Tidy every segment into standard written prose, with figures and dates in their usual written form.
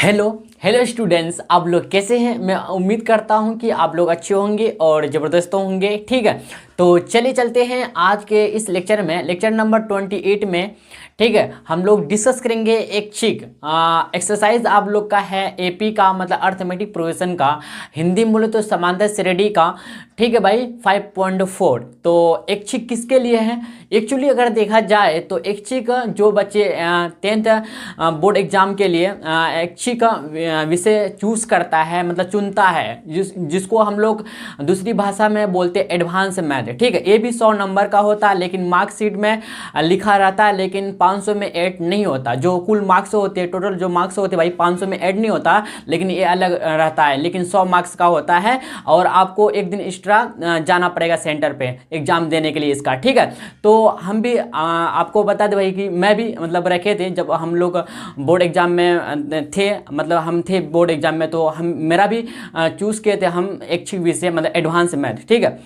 Hello hello students, आप लोग कैसे हैं। मैं उम्मीद करता हूं कि आप लोग अच्छे होंगे और ज़बरदस्त होंगे। ठीक है, तो चलिए चलते हैं आज के इस लेक्चर में, लेक्चर नंबर 28 में। ठीक है, हम लोग डिस्कस करेंगे एक चीक एक्सरसाइज आप लोग का है एपी का, मतलब अर्थमेटिक प्रोग्रेशन का, हिंदी बोले तो समांतर श्रेणी का। ठीक है भाई, 5.4। तो एक चीक किसके लिए है एक्चुअली अगर देखा जाए तो एक चीक जो बच्चे 10th बोर्ड एग्जाम के लिए एक चीक विषय चूज करता है, मतलब चुनता है, जिसको हम लोग दूसरी भाषा में बोलते हैं एडवांस मैथ। ठीक है, ये भी 100 नंबर का होता है, लेकिन मार्कशीट में लिखा रहता है, लेकिन 500 में ऐड नहीं होता। जो कुल मार्क्स होते हैं, टोटल जो मार्क्स होते हैं भाई 500 में ऐड नहीं होता, लेकिन ये अलग रहता है, लेकिन 100 मार्क्स का होता है। और आपको एक दिन एक्स्ट्रा जाना पड़ेगा सेंटर पे एग्जाम देने के लिए इसका। ठीक है, तो हम भी आपको बता दें भाई कि मैं भी मतलब रखे थे जब हम लोग बोर्ड एग्जाम में थे, मतलब हम थे बोर्ड एग्जाम में, तो हम मेरा भी चूज़ किए थे हम एक विषय मतलब एडवांस मैथ। ठीक है,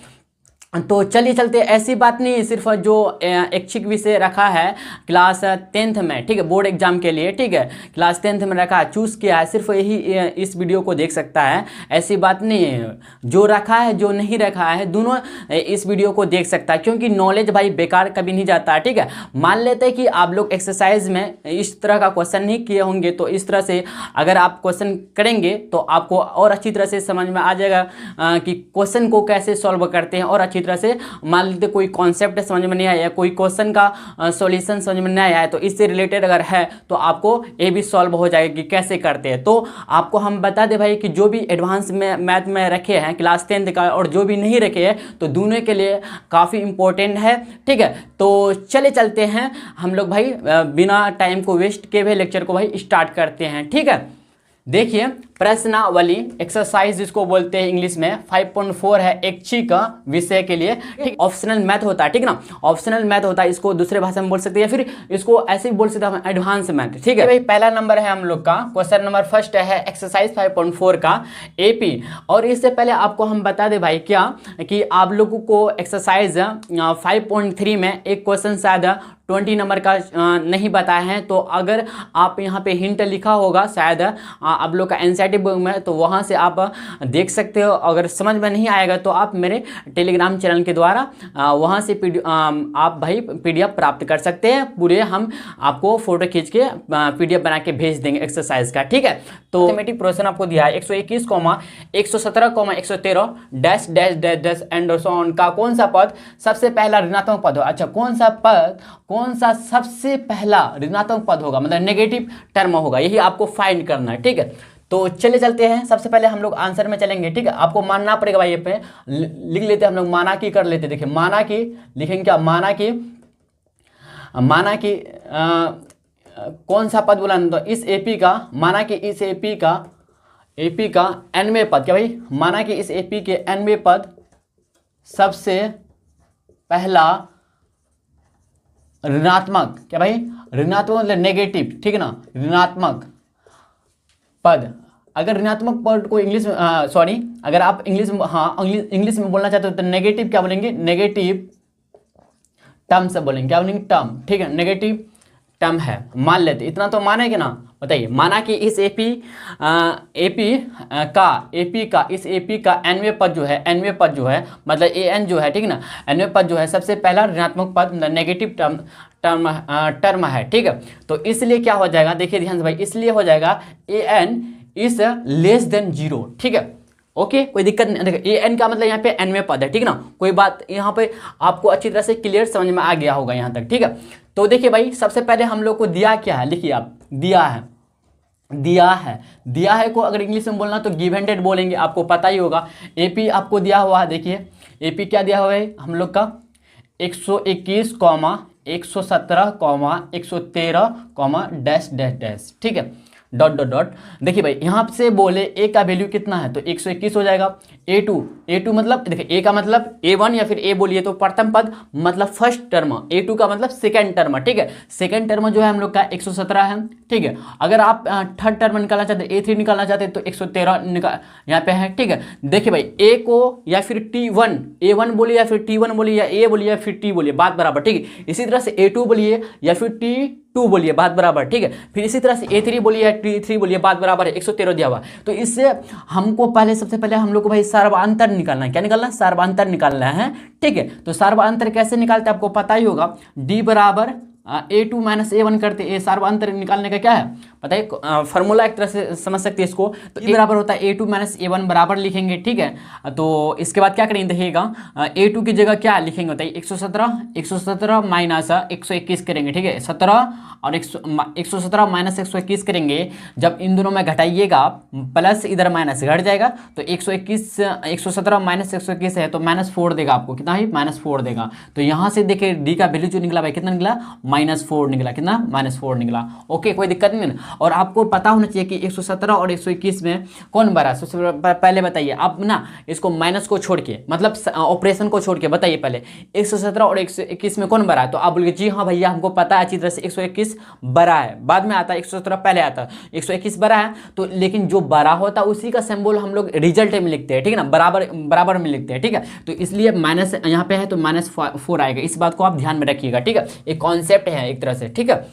तो चलिए चलते, ऐसी बात नहीं है सिर्फ जो ऐच्छिक विषय रखा है क्लास 10th में। ठीक है, बोर्ड एग्जाम के लिए। ठीक है, क्लास 10th में रखा है, चूज़ किया है, सिर्फ यही इस वीडियो को देख सकता है, ऐसी बात नहीं है। जो रखा है जो नहीं रखा है दोनों इस वीडियो को देख सकता है, क्योंकि नॉलेज भाई बेकार कभी नहीं जाता है। ठीक है, मान लेते हैं कि आप लोग एक्सरसाइज में इस तरह का क्वेश्चन नहीं किए होंगे, तो इस तरह से अगर आप क्वेश्चन करेंगे तो आपको और अच्छी तरह से समझ में आ जाएगा कि क्वेश्चन को कैसे सॉल्व करते हैं। और तरह से मान लेते कोई कॉन्सेप्ट समझ में नहीं आया, कोई क्वेश्चन का सॉल्यूशन समझ में नहीं आया है, तो इससे रिलेटेड अगर है तो आपको ये भी सॉल्व हो जाएगा कि कैसे करते हैं। तो आपको हम बता दें भाई कि जो भी एडवांस में मैथ में रखे हैं क्लास 10th का, और जो भी नहीं रखे हैं, तो दोनों के लिए काफ़ी इंपॉर्टेंट है। ठीक है, तो चले चलते हैं हम लोग भाई बिना टाइम को वेस्ट किए हुए लेक्चर को भाई स्टार्ट करते हैं। ठीक है, देखिए प्रश्नावली एक्सरसाइज जिसको बोलते हैं इंग्लिश में 5.4 है ऐच्छिक विषय के लिए। ठीक, ऑप्शनल मैथ होता है। ठीक ना, ऑप्शनल मैथ होता है, इसको दूसरे भाषा में बोल सकते हैं या फिर इसको ऐसे भी बोल सकते हैं एडवांस मैथ। ठीक है भाई, पहला नंबर है हम लोग का, क्वेश्चन नंबर फर्स्ट है एक्सरसाइज 5.4 का एपी। और इससे पहले आपको हम बता दें भाई क्या कि आप लोगों को एक्सरसाइज 5.3 में एक क्वेश्चन शायद 20 नंबर का नहीं बताया है, तो अगर आप यहाँ पे हिंट लिखा होगा शायद आप लोग का एनसीईआरटी बुक में, तो वहाँ से आप देख सकते हो। अगर समझ में नहीं आएगा तो आप मेरे टेलीग्राम चैनल के द्वारा वहाँ से आप भाई पीडीएफ प्राप्त कर सकते हैं। पूरे हम आपको फोटो खींच के पीडीएफ बना के भेज देंगे एक्सरसाइज का। ठीक है, तो अर्थमेटिक प्रोग्रेशन आपको दिया है 121, 117, 113 dash dash dash dash and so on का कौन सा पद सबसे पहला ऋणात्मक पद हो। अच्छा, कौन सा सबसे पहला ऋणात्मक पद होगा, मतलब नेगेटिव टर्म होगा, यही आपको फाइंड करना है। ठीक है, तो चले चलते हैं, सबसे पहले हम लोग आंसर में चलेंगे। ठीक है, आपको मानना पड़ेगा भाई, ये पे लिख लेते हैं हम लोग, माना की कर लेते। देखिए माना की लिखेंगे क्या, माना की कौन सा पद बोला, तो इस एपी का, माना कि इस एपी का 90वें पद, क्या भाई, माना कि इस एपी के 90वें पद सबसे पहला ऋणात्मक, क्या भाई, ऋणात्मक मतलब नेगेटिव। ठीक है ना, ऋणात्मक पद। अगर ऋणात्मक पद को इंग्लिश में अगर आप इंग्लिश में, हाँ इंग्लिश में बोलना चाहते हो तो नेगेटिव क्या बोलेंगे, नेगेटिव टर्म से बोलेंगे, क्या बोलेंगे, टर्म। ठीक है, नेगेटिव टर्म है, मान लेते, इतना तो मानेंगे ना। बताइए, माना कि इस एपी का इस एपी का 90वें पद जो है मतलब एन जो है, ठीक ना, 90वें पद जो है सबसे पहला ऋणात्मक पद नेगेटिव टर्म है। ठीक है, तो इसलिए क्या हो जाएगा, देखिए ध्यान से भाई, इसलिए हो जाएगा एन इज लेस देन 0। ठीक है, ओके, कोई दिक्कत नहीं। देखिए एन का मतलब यहाँ पे 90वें पद है। ठीक ना, कोई बात यहाँ पे आपको अच्छी तरह से क्लियर समझ में आ गया होगा यहाँ तक। ठीक है, तो देखिए भाई, सबसे पहले हम लोग को दिया क्या है, लिखिए आप, दिया है को अगर इंग्लिश में बोलना तो गिवेंटेड बोलेंगे, आपको पता ही होगा। एपी आपको दिया हुआ है, देखिए एपी क्या दिया हुआ है हम लोग का, 121, 117, 113 डैश डैश डैश। ठीक है, डॉट डॉट डॉट। देखिए भाई, यहाँ से बोले ए का वैल्यू कितना है, तो 121 हो जाएगा। ए2 मतलब, देखिए ए का मतलब A1 या फिर ए बोलिए तो प्रथम पद मतलब फर्स्ट टर्म, A2 का मतलब सेकंड टर्म। ठीक है, सेकंड टर्म जो है हम लोग का 117 है। ठीक है, अगर आप थर्ड टर्म निकालना चाहते हैं, A3 निकालना चाहते हैं, तो 113 यहाँ पे है। ठीक है, देखिए भाई, ए को या फिर A1 बोलिए या फिर T1 बोलिए या ए बोलिए या फिर टी बोलिए, बात बराबर। ठीक है, इसी तरह से A2 बोलिए या फिर 2 बोलिए, बात बराबर, ठीक है। फिर इसी तरह से A3 बोलिए, T3 बोलिए, बात बराबर है, 113 दिया हुआ। तो इससे हमको पहले, सबसे पहले हम लोग को भाई सर्वांतर निकालना है। क्या निकालना है? सर्वांतर निकालना है, ठीक है। तो सर्वांतर कैसे निकालते हैं आपको पता ही होगा, D बराबर A2 माइनस A1 करते। ए सर्वांतर निकालने का क्या है पता है, फॉर्मूला एक तरह से समझ सकते हैं इसको। तो ए बराबर होता है A2 माइनस A1 बराबर लिखेंगे, ठीक है। तो इसके बाद क्या करेंगे देखिएगा, A2 की जगह क्या लिखेंगे बताइए, 117 माइनस 121 करेंगे, ठीक है। 17 और 117 माइनस 121 करेंगे। जब इन दोनों में घटाइएगा, प्लस इधर माइनस घट जाएगा, तो 117 माइनस 121 है तो -4 देगा आपको। कितना ही? -4 देगा। तो यहाँ से देखिए डी का वैल्यू जो निकला भाई, कितना निकला? -4 निकला। कितना? -4 निकला। ओके, कोई दिक्कत नहीं ना। और आपको पता होना चाहिए कि 117 और 121 में कौन बड़ा? सबसे पहले बताइए आप ना, इसको माइनस को छोड़ के, मतलब ऑपरेशन को छोड़ के बताइए पहले 117 और 121 में कौन बड़ा है? तो आप बोलिए जी हाँ भैया हमको पता है अच्छी तरह से 121 बड़ा है, बाद में आता है 117 पहले आता है, 121 बड़ा है। तो लेकिन जो बड़ा होता है उसी का सिंबल हम लोग रिजल्ट में लिखते हैं, ठीक है ना, बराबर में लिखते हैं, ठीक है। तो इसलिए माइनस यहाँ पे है तो -4 आएगा। इस बात को आप ध्यान में रखिएगा, ठीक है। एक कॉन्सेप्ट है एक तरह से, ठीक है।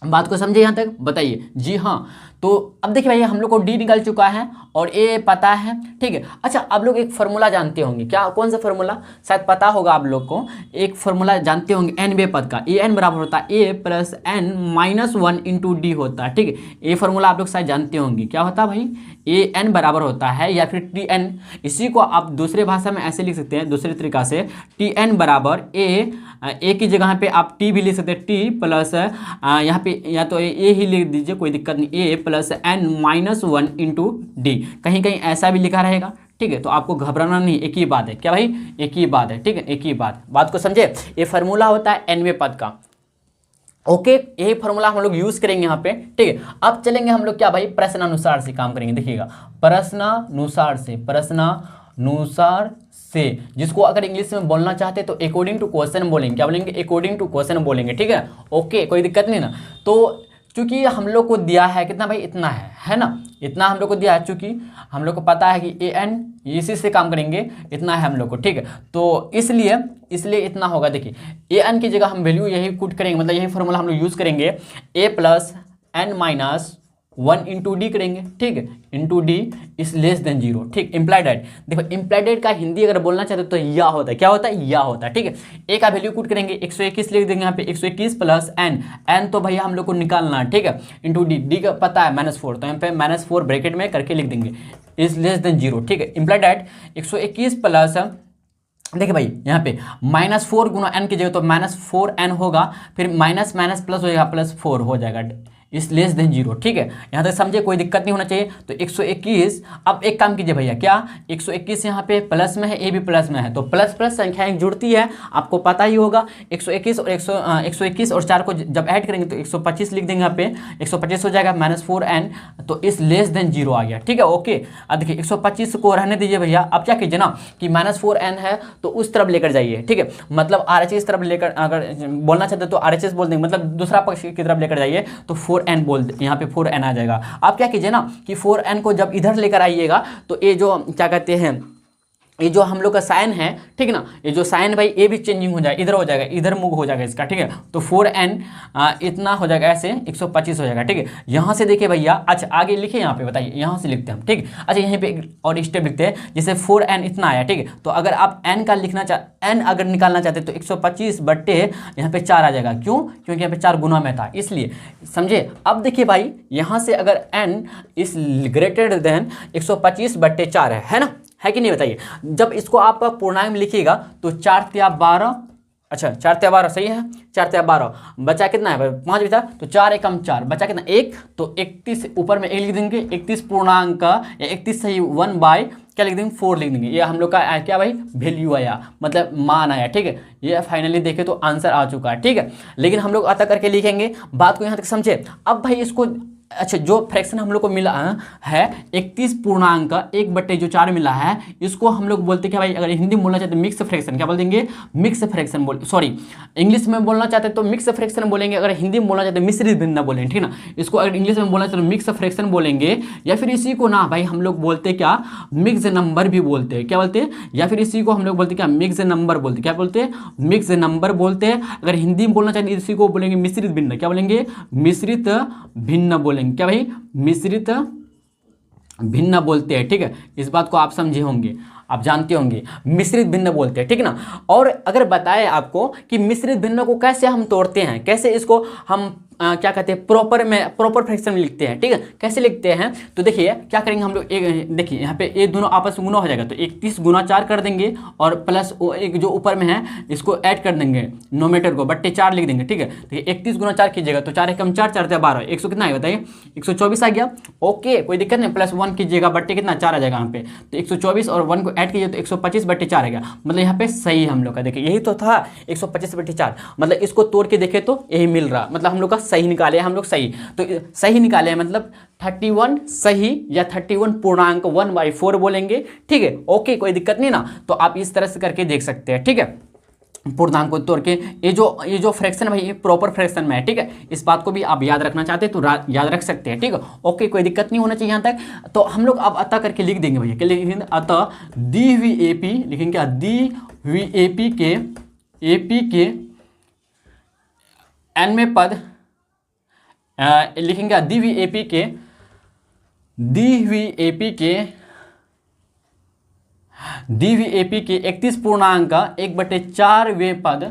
बात को समझे यहाँ तक? बताइए जी हाँ। तो अब देखिए भाई हम लोग को डी निकल चुका है और ए पता है, ठीक है। अच्छा, आप लोग एक फार्मूला जानते होंगे, क्या? कौन सा फार्मूला? शायद पता होगा आप लोग को। एक फार्मूला जानते होंगे nवें पद का, ए एन बराबर होता है a plus N minus 1 into D होता है, ठीक है। ये फार्मूला आप लोग शायद जानते होंगे। क्या होता है भाई? ए एन बराबर होता है, या फिर टी एन, इसी को आप दूसरे भाषा में ऐसे लिख सकते हैं, दूसरे तरीका से, टी एन बराबर ए की जगह पे आप टी भी लिख सकते हैं, टी प्लस यहाँ पे या तो ए ही लिख दीजिए, कोई दिक्कत नहीं, a plus N minus 1 into d. कहीं कहीं ऐसा भी लिखा रहेगा, ठीक है। तो आपको घबराना नहीं, एक ही बात है। क्या भाई? एक ही बात है, ठीक है, एक ही बात को समझे। ये फार्मूला होता है nवें पद का। ओके, यही फार्मूला हम लोग यूज करेंगे यहाँ पे, ठीक है। अब चलेंगे हम लोग क्या भाई, प्रश्नानुसार से काम करेंगे। देखिएगा, प्रश्नानुसार से, जिसको अगर इंग्लिश में बोलना चाहते तो अकॉर्डिंग टू क्वेश्चन बोलेंगे। क्या बोलेंगे? अकॉर्डिंग टू क्वेश्चन बोलेंगे, ठीक है। ओके, कोई दिक्कत नहीं ना। तो चूंकि हम लोग को दिया है कितना भाई, इतना है ना, इतना हम लोग को दिया है। चूंकि हम लोग को पता है कि ए एन, इसी से काम करेंगे, इतना है हम लोग को, ठीक है। तो इसलिए इतना होगा। देखिए, ए एन की जगह हम वैल्यू यही पुट करेंगे, मतलब यही फॉर्मूला हम लोग यूज करेंगे, A plus N minus 1 into D करेंगे, ठीक है, into D is less than 0, ठीक। इम्प्लाइड एट, देखो इम्प्लाइड एट का हिंदी अगर बोलना चाहते तो या होता है। क्या होता है? या होता है, ठीक है। ए का वैल्यू पुट करेंगे, 121 लिख देंगे यहाँ पे, 121 प्लस एन तो भैया हम लोग को निकालना है, ठीक है, इंटू डी का पता है -4, तो यहाँ पे -4 ब्रैकेट में करके लिख देंगे, इज लेस देन 0, ठीक है। इम्प्लाइड एट 121 प्लस, देखिए भाई यहाँ पे -4 गुना एन की जगह तो -4n होगा, फिर माइनस प्लस हो जाएगा, +4 हो जाएगा, इस लेस देन 0, ठीक है। यहाँ तक समझे, कोई दिक्कत नहीं होना चाहिए। तो 121, अब एक काम कीजिए भैया, क्या 121 यहाँ पे प्लस में है, ए भी प्लस में है, तो प्लस प्लस संख्याएं जुड़ती है, आपको पता ही होगा। 121 और 121 और 4 को जब ऐड करेंगे तो 125 लिख देंगे यहाँ पे, 125 हो जाएगा, -4n, तो इस लेस देन 0 आ गया, ठीक है। ओके, अब देखिए 125 को रहने दीजिए भैया। अब क्या कीजिए ना कि -4n है तो उस तरफ लेकर जाइए, ठीक है, मतलब RHS तरफ लेकर, अगर बोलना चाहते तो RHS बोल देंगे, मतलब दूसरा पक्ष की तरफ लेकर जाइए, तो 4n बोल दे, यहाँ पे 4n आ जाएगा। आप क्या कीजिए ना कि 4n को जब इधर लेकर आइएगा तो ये जो क्या कहते हैं, ये जो हम लोग का साइन है, ठीक है ना, ये जो साइन भाई ये भी चेंजिंग हो जाएगा, इधर हो जाएगा, इधर मूव हो जाएगा इसका, ठीक है। तो 4n इतना हो जाएगा, ऐसे 125 हो जाएगा, ठीक है। यहाँ से देखिए भैया, अच्छा आगे लिखे यहाँ पे, बताइए, यहाँ से लिखते हैं हम, ठीक है। अच्छा यहीं पे और स्टेप लिखते हैं, जैसे 4n इतना आया, ठीक है। तो अगर आप n का n अगर निकालना चाहते तो 125 बट्टे यहाँ पे 4 आ जाएगा। क्यों? क्योंकि यहाँ पे 4 गुना में था, इसलिए, समझे। अब देखिए भाई, यहाँ से अगर n इज ग्रेटर देन 125 बट्टे 4 है ना, है कि नहीं बताइए। जब इसको आप पूर्णांक में लिखिएगा तो 4 तिया 12, अच्छा 4 तिया 12 सही है, 4 तिया 12, बचा कितना है भाई, 5 बचा, तो 4 एकम 4, बचा कितना 1, तो 31 ऊपर में 1 लिख देंगे, 31 पूर्णांक का, या 31 सही 1 बाय क्या लिख देंगे, 4 लिख देंगे। ये हम लोग का क्या भाई, वैल्यू आया, मतलब मान आया, ठीक है। ये फाइनली देखे तो आंसर आ चुका है, ठीक है। लेकिन हम लोग आता करके लिखेंगे, बात को यहाँ तक समझे। अब भाई इसको अच्छा, जो फ्रैक्शन हम लोग को मिला है 31.1/4 मिला है, इसको हम लोग बोलते क्या भाई, अगर हिंदी में बोलना चाहते हैं मिक्स फ्रैक्शन, क्या बोल देंगे, मिक्स फ्रैक्शन बोल, सॉरी इंग्लिश में बोलना चाहते हैं तो मिक्स फ्रैक्शन बोलेंगे, अगर हिंदी में बोलना चाहते हैं मिश्रित भिन्न बोलेंगे, ठीक ना। इसको अगर इंग्लिश में बोलना चाहते हैं मिक्स फ्रैक्शन बोलेंगे, या फिर इसी को ना भाई हम लोग बोलते क्या, मिक्स नंबर भी बोलते हैं, क्या बोलते हैं, या फिर इसी को हम लोग बोलते क्या, मिक्स नंबर बोलते, क्या बोलते हैं, मिक्स नंबर बोलते हैं। अगर हिंदी में बोलना चाहते हैं इसी को बोलेंगे मिश्रित भिन्न, क्या बोलेंगे, मिश्रित भिन्न बोलेंगे, क्या भाई, मिश्रित भिन्न बोलते हैं, ठीक है। इस बात को आप समझे होंगे, आप जानते होंगे मिश्रित भिन्न बोलते हैं, ठीक ना। और अगर बताए आपको कि मिश्रित भिन्न को कैसे हम तोड़ते हैं, कैसे इसको हम क्या कहते हैं, प्रॉपर फ्रैक्शन में लिखते हैं, ठीक है, कैसे लिखते हैं, तो देखिए क्या करेंगे हम लोग, एक देखिए यहाँ पे ये दोनों आपस में गुना हो जाएगा, तो 31 गुना 4 कर देंगे, और प्लस एक जो ऊपर में है इसको ऐड कर देंगे, नोमीटर को बट्टे 4 लिख देंगे, ठीक है। तो 31 गुना 4 कीजिएगा तो 4 एकम 4, 4 12, 100 कितना है बताइए, 124 आ गया, ओके कोई दिक्कत नहीं। प्लस 1 कीजिएगा, बट्टे कितना 4 आ जाएगा यहाँ पे, तो 124 और 1 को ऐड कीजिए तो 125/4 आ गया, मतलब यहाँ पे सही हम लोग का, देखिए यही तो था 125/4, मतलब इसको तोड़ के देखे तो यही मिल रहा, मतलब हम लोग का सही निकाले हम लोग, सही तो सही निकाले मतलब 31 सही, या 31.1/4 बोलेंगे, ठीक है, ओके कोई दिक्कत नहीं ना। तो आप इस तरह से करके देख सकते हैं, ठीक है, पूर्णांक को तोड़ के। ये जो फ्रैक्शन भाई ये प्रॉपर फ्रैक्शन में है, ठीक है, इस बात को भी आप याद रखना चाहते हैं तो याद रख सकते हैं, ठीक है, ओके कोई दिक्कत नहीं होना चाहिए यहाँ तक। तो हम लोग अब अतः करके लिख देंगे भैया, क्या लिखेंगे, अतः दी हुई एपी लिखेंगे, क्या दी हुई एपी के nवें पद लिखेंगे, दी हुई एपी के 31.1/4वें पद,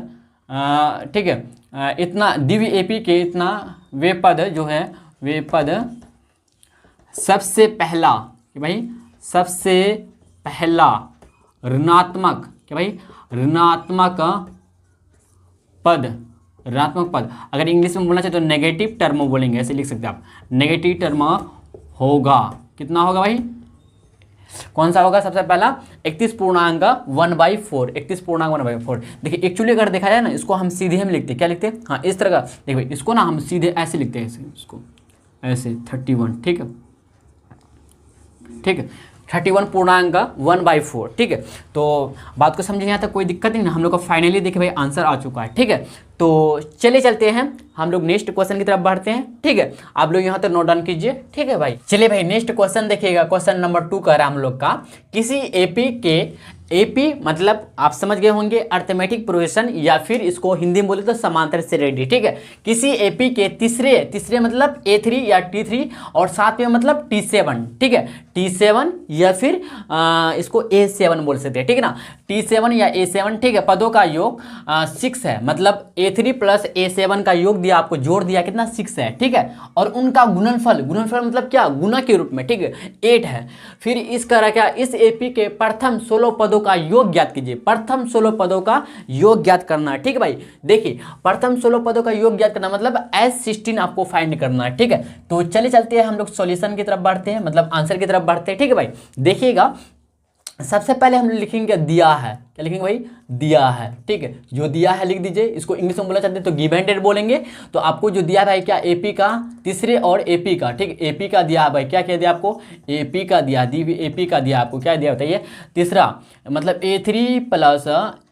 ठीक है, इतना दी हुई एपी के इतना वे पद जो है, वे पद सबसे पहला, कि भाई सबसे पहला ऋणात्मक, कि भाई ऋणात्मक पद, अगर इंग्लिश में बोलना चाहिए तो नेगेटिव टर्म बोलेंगे, ऐसे लिख सकते हैं आप, नेगेटिव टर्म होगा, कितना होगा भाई, कौन सा होगा सबसे पहला, 31.1/4, 31.1/4। देखिए एक्चुअली अगर देखा जाए ना, इसको हम सीधे हम लिखते हैं, क्या लिखते हैं, हाँ इस तरह का, देखिए इसको ना हम सीधे ऐसे लिखते हैं, इसको ऐसे 31, ठीक है, 31.1/4, ठीक है। तो बात को समझे यहाँ तक, कोई दिक्कत नहीं ना, हम लोग का फाइनली देखिए भाई आंसर आ चुका है, ठीक है। तो चलिए चलते हैं हम लोग नेक्स्ट क्वेश्चन की तरफ बढ़ते हैं, ठीक है, आप लोग यहाँ तक नोट डाउन कीजिए, ठीक है भाई। चलिए भाई नेक्स्ट क्वेश्चन देखिएगा, क्वेश्चन नंबर 2 कह रहा है हम लोग का, किसी एपी मतलब आप समझ गए होंगे अर्थमेटिक प्रोग्रेशन, या फिर इसको हिंदी में बोले तो समांतर श्रेणी, ठीक है। किसी एपी के तीसरे मतलब A3 या T3 और साथ में मतलब T7, ठीक है, T7 या फिर इसको A7 बोल सकते हैं, ठीक है ना, T7 या A7, ठीक है, पदों का योग 6 है, मतलब A3 प्लस A7 का योग दिया आपको, जोड़ दिया कितना 6 है, ठीक है, और उनका गुणनफल मतलब क्या, गुना के रूप में, ठीक है, 8 है। फिर इस करा क्या, इस एपी के प्रथम 16 पदों का योग ज्ञात कीजिए, प्रथम 16 पदों का योग ज्ञात करना है, ठीक है भाई। देखिए प्रथम 16 पदों का योग ज्ञात करना मतलब S16 आपको फाइंड करना है, ठीक है। तो चलिए चलते हैं हम लोग सॉल्यूशन की तरफ बढ़ते हैं, मतलब आंसर की तरफ बढ़ते हैं, ठीक है भाई। देखिएगा सबसे पहले हम लिखेंगे दिया है, क्या लिखेंगे भाई, दिया है, ठीक है, जो दिया है लिख दीजिए, इसको इंग्लिश में बोलना चाहते हैं तो गिवन डेट बोलेंगे। तो आपको जो दिया भाई क्या, एपी का तीसरे और एपी का, ठीक है, एपी का दिया भाई, क्या दिया आपको, एपी का दिया, एपी का दिया आपको, क्या दिया बताइए, तीसरा मतलब A3 प्लस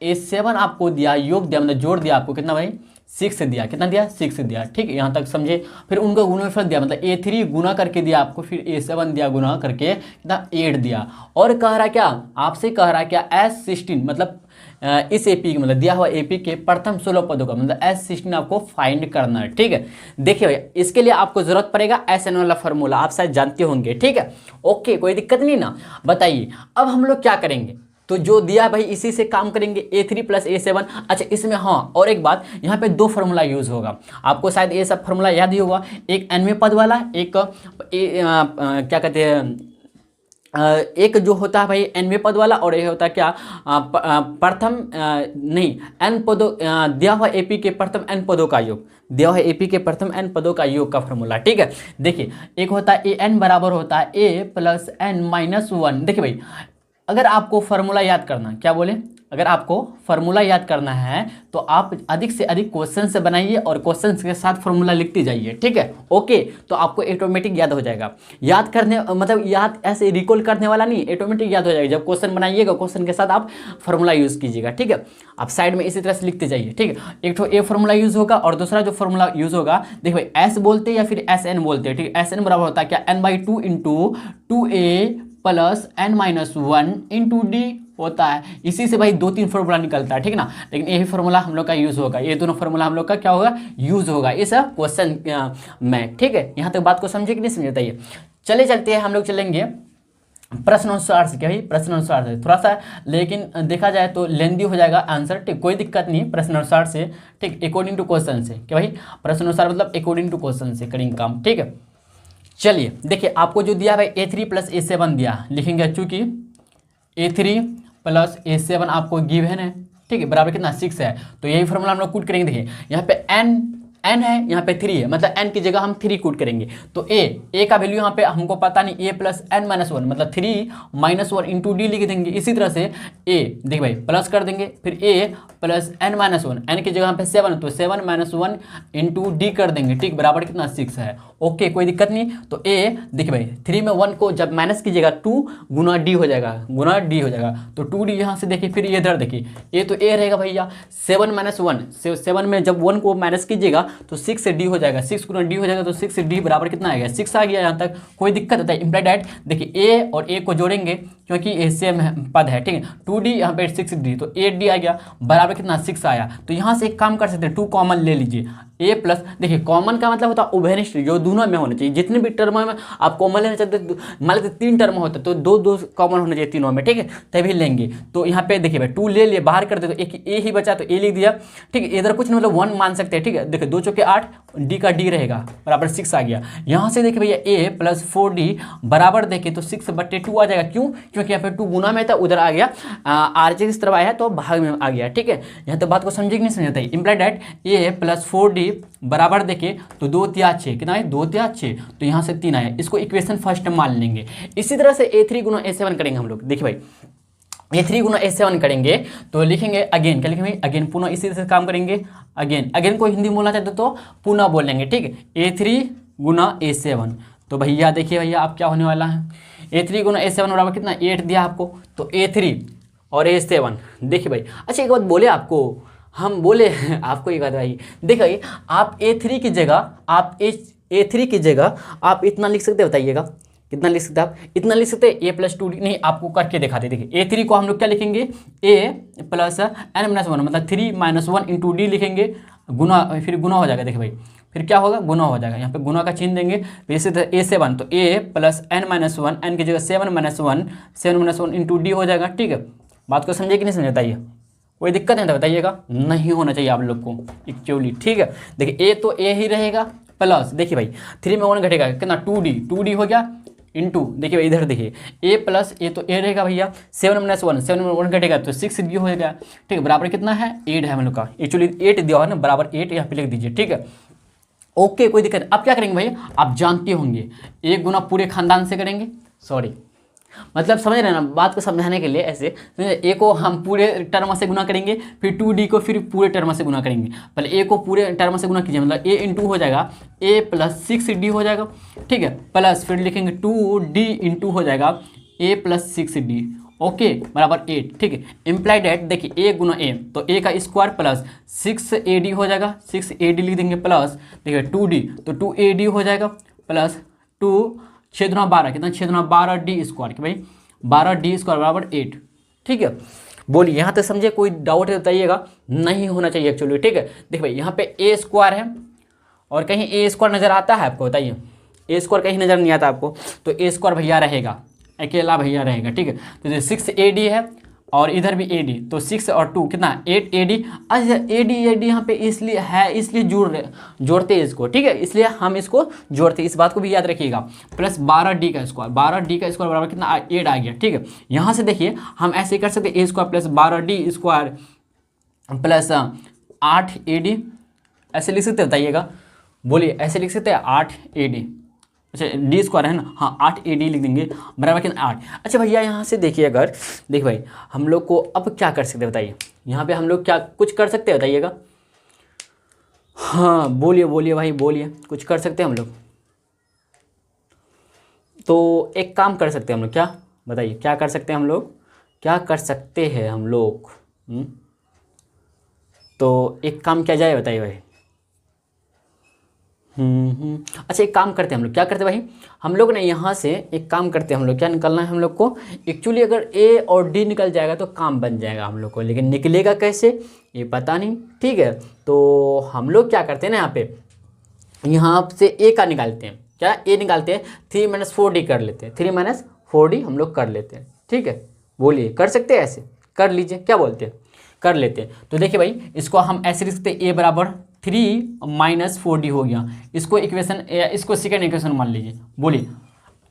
A7 आपको दिया, योग दिया मतलब जोड़ दिया आपको, कितना भाई 6 दिया, कितना दिया 6 दिया, ठीक है, यहाँ तक समझे। फिर उनका गुणनफल दिया, मतलब A3 गुना करके दिया आपको, फिर A7 दिया गुना करके कितना 8 दिया, और कह रहा क्या, आपसे कह रहा क्या S16 मतलब इस एपी के मतलब दिया हुआ एपी के प्रथम 16 पदों का मतलब S16 आपको फाइंड करना है, ठीक है। देखिए भैया इसके लिए आपको जरूरत पड़ेगा SN वाला फॉर्मूला, आप शायद जानते होंगे, ठीक है, ओके कोई दिक्कत नहीं ना। बताइए अब हम लोग क्या करेंगे, तो जो दिया भाई इसी से काम करेंगे, A3 प्लस A7। अच्छा इसमें हाँ और एक बात, यहाँ पे 2 फार्मूला यूज़ होगा, आपको शायद ये सब फार्मूला याद ही होगा, एक nवें पद वाला, एक क्या कहते हैं, एक जो होता है भाई nवें पद वाला, और ये होता है क्या, प्रथम नहीं n पदों, दिया हुआ एपी के प्रथम n पदों का योग, दिया हुआ एपी के प्रथम n पदों का योग का फॉर्मूला, ठीक है। देखिए एक होता है an बराबर होता है a प्लस n माइनस 1, देखिए भाई अगर आपको फार्मूला याद करना, क्या बोले, अगर आपको फार्मूला याद करना है तो आप अधिक से अधिक क्वेश्चन से बनाइए और क्वेश्चन के साथ फार्मूला लिखते जाइए, ठीक है। ओके, तो आपको ऑटोमेटिक याद हो जाएगा। याद करने मतलब याद ऐसे रिकॉल करने वाला नहीं, ऑटोमेटिक याद हो जाएगा। जब क्वेश्चन बनाइएगा क्वेश्चन के साथ आप फार्मूला यूज़ कीजिएगा, ठीक है। आप साइड में इसी तरह से लिखते जाइए, ठीक है। एक तो ए फार्मूला यूज़ होगा और दूसरा जो फार्मूला यूज़ होगा, देखो एस बोलते हैं या फिर एस एन बोलते हैं, ठीक है। एस एन बराबर होता है क्या, n/2 into 2a plus n-1 into D होता है। इसी से भाई 2-3 फार्मूला निकलता है, ठीक है ना। लेकिन यही फार्मूला हम लोग का यूज़ होगा, ये दोनों फार्मूला हम लोग का क्या होगा, यूज़ होगा इस क्वेश्चन में, ठीक है। यहाँ तक बात को समझे कि नहीं समझे बताइए। चले चलते हैं, हम लोग चलेंगे प्रश्नानुसार से। क्या भाई, प्रश्नानुसार से थोड़ा सा लेकिन देखा जाए तो लेंदी हो जाएगा आंसर, ठीक, कोई दिक्कत नहीं प्रश्नानुसार से, ठीक, अकॉर्डिंग टू क्वेश्चन से। क्या भाई, प्रश्नानुसार मतलब अकॉर्डिंग टू क्वेश्चन से करेंगे काम, ठीक है। चलिए देखिए, आपको जो दिया है A3 प्लस A7 दिया, लिखेंगे चूँकि A3 प्लस A7 आपको गिवन है, ठीक है, बराबर कितना 6 है। तो यही फॉर्मूला हम लोग कूट करेंगे। देखिए यहाँ पे n है, यहाँ पे 3 है, मतलब n की जगह हम 3 कूट करेंगे। तो a का वैल्यू यहाँ पे हमको पता नहीं, a प्लस n माइनस 1 मतलब 3 माइनस 1 इंटू डी लिख देंगे। इसी तरह से a देखिए भाई प्लस कर देंगे, फिर a plus n minus 1, n की जगह यहाँ पे 7 तो 7 माइनस 1 इंटू डी कर देंगे, ठीक, बराबर कितना 6 है। ओके, कोई दिक्कत नहीं। तो a देखिए भाई 3 में 1 को जब माइनस कीजिएगा 2 गुना डी हो जाएगा, गुना डी हो जाएगा। तो 2d यहाँ से देखिए, फिर ये इधर देखिए a तो a रहेगा भैया, 7 माइनस 1, 7 में जब 1 को माइनस कीजिएगा तो 6 से डी हो जाएगा, 6 गुना डी हो जाएगा, तो 6 से डी बराबर कितना आएगा 6 आ गया। यहाँ तक कोई दिक्कत होता है, इम्प्लाई डैट देखिए a और a को जोड़ेंगे क्योंकि ये सेम पद है, ठीक है। 2d यहाँ पे 6d तो 8d आ गया, बराबर कितना 6 आया। तो यहाँ से एक काम कर सकते हैं, 2 कॉमन ले लीजिए, a प्लस देखिए कॉमन का मतलब होता है उभयनिष्ठ, जो दोनों में होना चाहिए। जितने भी टर्म में आप कॉमन लेना चाहते हैं, मान लेते 3 टर्म होता है तो 2 कॉमन होना चाहिए तीनों में, ठीक है, तभी लेंगे। तो यहाँ पे देखिए भाई 2 ले लिए, बाहर कर दे तो एक a ही बचा तो a लिख दिया, ठीक है। इधर कुछ नहीं मतलब 1 मान सकते हैं, ठीक है। देखिए 2 चौके 8, d का d रहेगा बराबर 6 आ गया। यहाँ से देखिए भैया a प्लस 4d बराबर देखिए तो 6/2 आ जाएगा। क्यों, क्योंकि यहाँ पे 2 गुना में था, उधर आ गया आर इस तरफ आया तो भाग में आ गया, ठीक है। यहाँ तो बात को समझे कि नहीं समझता है। Imply that a plus 4d बराबर देखिए तो 2 तिया 6 कितना है, 2 तिया 6, तो यहाँ से 3 आया। इसको इक्वेशन फर्स्ट मान लेंगे। इसी तरह से a3 गुना a7 करेंगे हम लोग। देखिए भाई a3 गुना a7 करेंगे तो लिखेंगे अगेन, क्या लिखेंगे अगेन, पुनः इसी तरह से काम करेंगे। अगेन को हिंदी बोलना चाहते तो पुनः बोल लेंगे, ठीक है। a3 गुना a7 तो भैया देखिए भैया आप क्या होने वाला है, a3 गुना a7 बराबर कितना 8 दिया आपको, तो a3 और a7 देखिए भाई। अच्छा एक बात बोले आपको, हम बोले आपको एक बात भाई, देखिए आप a3 की जगह a3 की जगह आप इतना लिख सकते, बताइएगा कितना लिख सकते हैं आप, इतना लिख सकते हैं a प्लस 2d, नहीं आपको करके दिखाते। देखिए a3 को हम लोग क्या लिखेंगे, a प्लस n-1 मतलब 3 माइनस 1 इंटू डी लिखेंगे, गुना फिर गुना हो जाएगा। देखिए भाई फिर क्या होगा, गुना हो जाएगा, यहाँ पे गुना का चिन्ह देंगे। फिर इसी तरह a7 तो a प्लस n-1, n की जगह 7 माइनस 1 इंटू डी हो जाएगा, ठीक है। बात को समझे कि नहीं समझे बताइए, कोई दिक्कत नहीं था बताइएगा, नहीं होना चाहिए आप लोग को एक्चुअली, ठीक है। देखिए a तो a ही रहेगा प्लस देखिए भाई 3 में 1 घटेगा कितना 2d हो गया इंटू देखिए भाई इधर देखिए a प्लस a तो a रहेगा भैया, 7 माइनस 1 7 में 1 घटेगा तो 6d हो जाएगा, ठीक है। बराबर कितना है 8 है हम लोग का, एक्चुअली 8 दिया है ना, बराबर 8 यहाँ पे लिख दीजिए, ठीक है। ओके कोई दिक्कत। अब क्या करेंगे भैया, आप जानते होंगे 1 गुना पूरे खानदान से करेंगे, सॉरी मतलब समझ रहे हैं ना बात को समझाने के लिए। ऐसे a को हम पूरे टर्म से गुना करेंगे, फिर 2d को फिर पूरे टर्म से गुना करेंगे। पहले a को पूरे टर्म से गुना कीजिए, मतलब a इंटू हो जाएगा a प्लस 6d हो जाएगा, ठीक है, प्लस फिर लिखेंगे 2d इंटू हो जाएगा a प्लस 6d, ओके बराबर 8, ठीक है। इम्प्लाई डैट देखिए a गुना a तो a का स्क्वायर प्लस 6ad हो जाएगा, 6ad लिख देंगे, प्लस देखिए 2d तो 2ad हो जाएगा, प्लस 2 6 दुना 12 कितना 6 दुना 12d स्क्वायर, कि भाई 12d स्क्वायर बराबर 8, ठीक है। बोलिए यहाँ तक समझे, कोई डाउट है बताइएगा, नहीं होना चाहिए एक्चुअली, ठीक है। देखिए भाई यहाँ पे a स्क्वायर है और कहीं a स्क्वायर नज़र आता है आपको, बताइए a स्क्वायर कहीं नज़र नहीं आता आपको, तो a स्क्वायर भैया रहेगा, अकेला भैया रहेगा, ठीक है। तो 6ad है और इधर भी ad, तो 6 और 2 कितना 8ad। अच्छा ad यहाँ पे इसलिए है, इसलिए जोड़ते हैं इसको, ठीक है, इसलिए हम इसको जोड़ते हैं, इस बात को भी याद रखिएगा। प्लस 12d का स्क्वायर, 12d का स्क्वायर बराबर कितना 8 आ गया, ठीक है। यहाँ से देखिए हम ऐसे कर सकते हैं a square plus 12d square plus 8ad, ऐसे लिख सकते हैं बताइएगा, बोलिए ऐसे लिख सकते हैं 8ad, अच्छा डी स्क्वायर है ना, हाँ 8AD लिख देंगे बराबर कितना 8। अच्छा भैया यहाँ से देखिए, अगर देखिए भाई हम लोग को अब क्या कर सकते हैं बताइए, यहाँ पे हम लोग क्या कुछ कर सकते हैं बताइएगा। हाँ बोलिए बोलिए भाई बोलिए, कुछ कर सकते हैं हम लोग। तो एक काम कर सकते हैं हम लोग, क्या बताइए क्या कर सकते हैं हम लोग, क्या कर सकते हैं हम लोग। तो एक काम किया जाए बताइए भाई। अच्छा एक काम करते हैं हम लोग, क्या करते हैं भाई हम लोग ने यहाँ से एक काम करते हैं हम लोग, क्या निकलना है हम लोग को एक्चुअली, अगर ए और डी निकल जाएगा तो काम बन जाएगा हम लोग को, लेकिन निकलेगा कैसे ये पता नहीं। ठीक है, तो हम लोग क्या करते हैं ना, यहाँ से ए का निकालते हैं, क्या ए निकालते हैं 3 - 4D कर लेते हैं, 3 - 4D हम लोग कर लेते हैं। ठीक है बोलिए कर सकते हैं, ऐसे कर लीजिए, क्या बोलते हैं कर लेते हैं। तो देखिए भाई इसको हम ऐसे लिख सकते हैं, ए बराबर 3 - 4D हो गया, इसको इक्वेशन, इसको सेकंड इक्वेशन मान लीजिए। बोलिए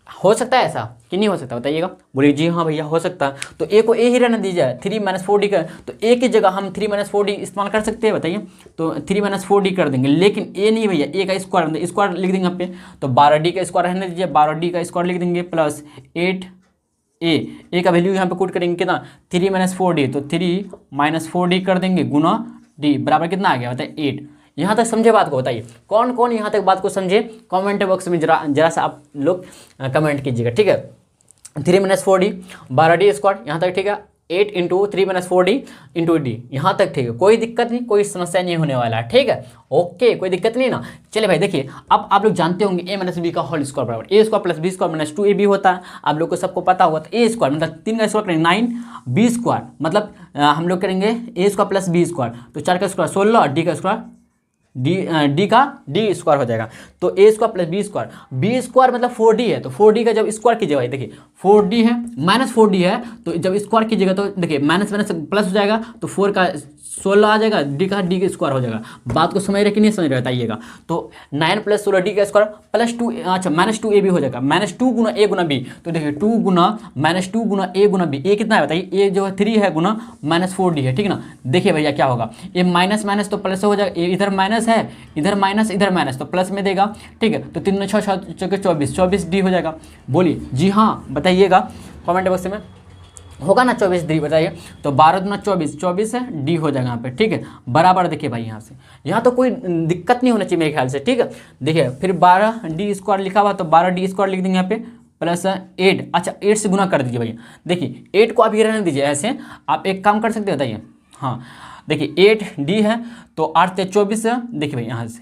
हो सकता है ऐसा कि नहीं हो सकता बताइएगा। बोलिए जी हाँ भैया हो सकता है। तो ए को ए ही रहने दीजिए, 3 - 4D का, तो ए की जगह हम 3 - 4D इस्तेमाल कर सकते हैं बताइए। तो 3 - 4D कर देंगे, लेकिन ए नहीं भैया, ए का स्क्वायर स्क्वायर लिख देंगे यहाँ पे। तो 12D का स्क्वायर रहने दीजिए, 12D का स्क्वायर लिख देंगे प्लस 8A का वैल्यू यहाँ पे कोट करेंगे कितना 3 - 4D, तो 3 - 4D कर देंगे गुना डी बराबर कितना आ गया बताइए 8। यहाँ तक समझे बात को बताइए, कौन कौन यहाँ तक बात को समझे, कमेंट बॉक्स में जरा सा आप लोग कमेंट कीजिएगा। ठीक है 3 - 4D 12D स्क्वायर यहाँ तक ठीक है, 8 × 3 - 4D × D यहाँ तक ठीक है, कोई दिक्कत नहीं, कोई समस्या नहीं होने वाला है। ठीक है ओके कोई दिक्कत नहीं ना। चलिए भाई देखिए, अब आप लोग जानते होंगे a - b का होल स्क्वायर बराबर a square plus b square - 2ab होता है, आप लोग को सबको पता होगा। तो a स्क्वायर मतलब 3 का स्क्वायर करेंगे 9, b स्क्वायर मतलब हम लोग करेंगे a square plus b square, तो 4 का स्क्वायर 16, d का स्क्वायर डी का डी स्क्वायर हो जाएगा। तो ए स्क्वायर प्लस बी स्क्वायर मतलब 4D है, तो 4D का जब स्क्वायर कीजिएगा भाई देखिए 4D है -4D है, तो जब स्क्वायर कीजिएगा तो देखिए माइनस प्लस हो जाएगा, तो 4 का 16 आ जाएगा, डी का स्क्वायर हो जाएगा। बात को समझ रहे कि नहीं समझ रहे बताइएगा। तो 9 + 16 डी का स्क्वायर प्लस 2, अच्छा -2ab हो जाएगा, -2 गुना a गुना b, तो देखिए 2 गुना -2 गुना a गुना b, a कितना है बताइए, a जो है 3 है गुना -4D है। ठीक है ना, देखिए भैया क्या होगा, ये माइनस माइनस तो प्लस हो जाएगा, इधर माइनस है इधर माइनस तो प्लस में देगा। ठीक है तो 3 × 6 = 24, 24D हो जाएगा। बोलिए जी हाँ बताइएगा कमेंट बॉक्स में, होगा ना 24D बताइए। तो 12 × 24 24 है, डी हो जाएगा यहाँ पे। ठीक है बराबर देखिए भाई यहाँ से, यहाँ तो कोई दिक्कत नहीं होना चाहिए मेरे ख्याल से। ठीक है देखिए फिर 12D स्क्वायर लिखा हुआ, तो 12D स्क्वायर लिख देंगे यहाँ पे प्लस 8, अच्छा 8 से गुना कर दीजिए भैया। देखिए 8 को आप ये रहने दीजिए ऐसे, आप एक काम कर सकते हैं बताइए। हाँ देखिए 8D है तो 8 × 24 है, देखिए भाई यहाँ से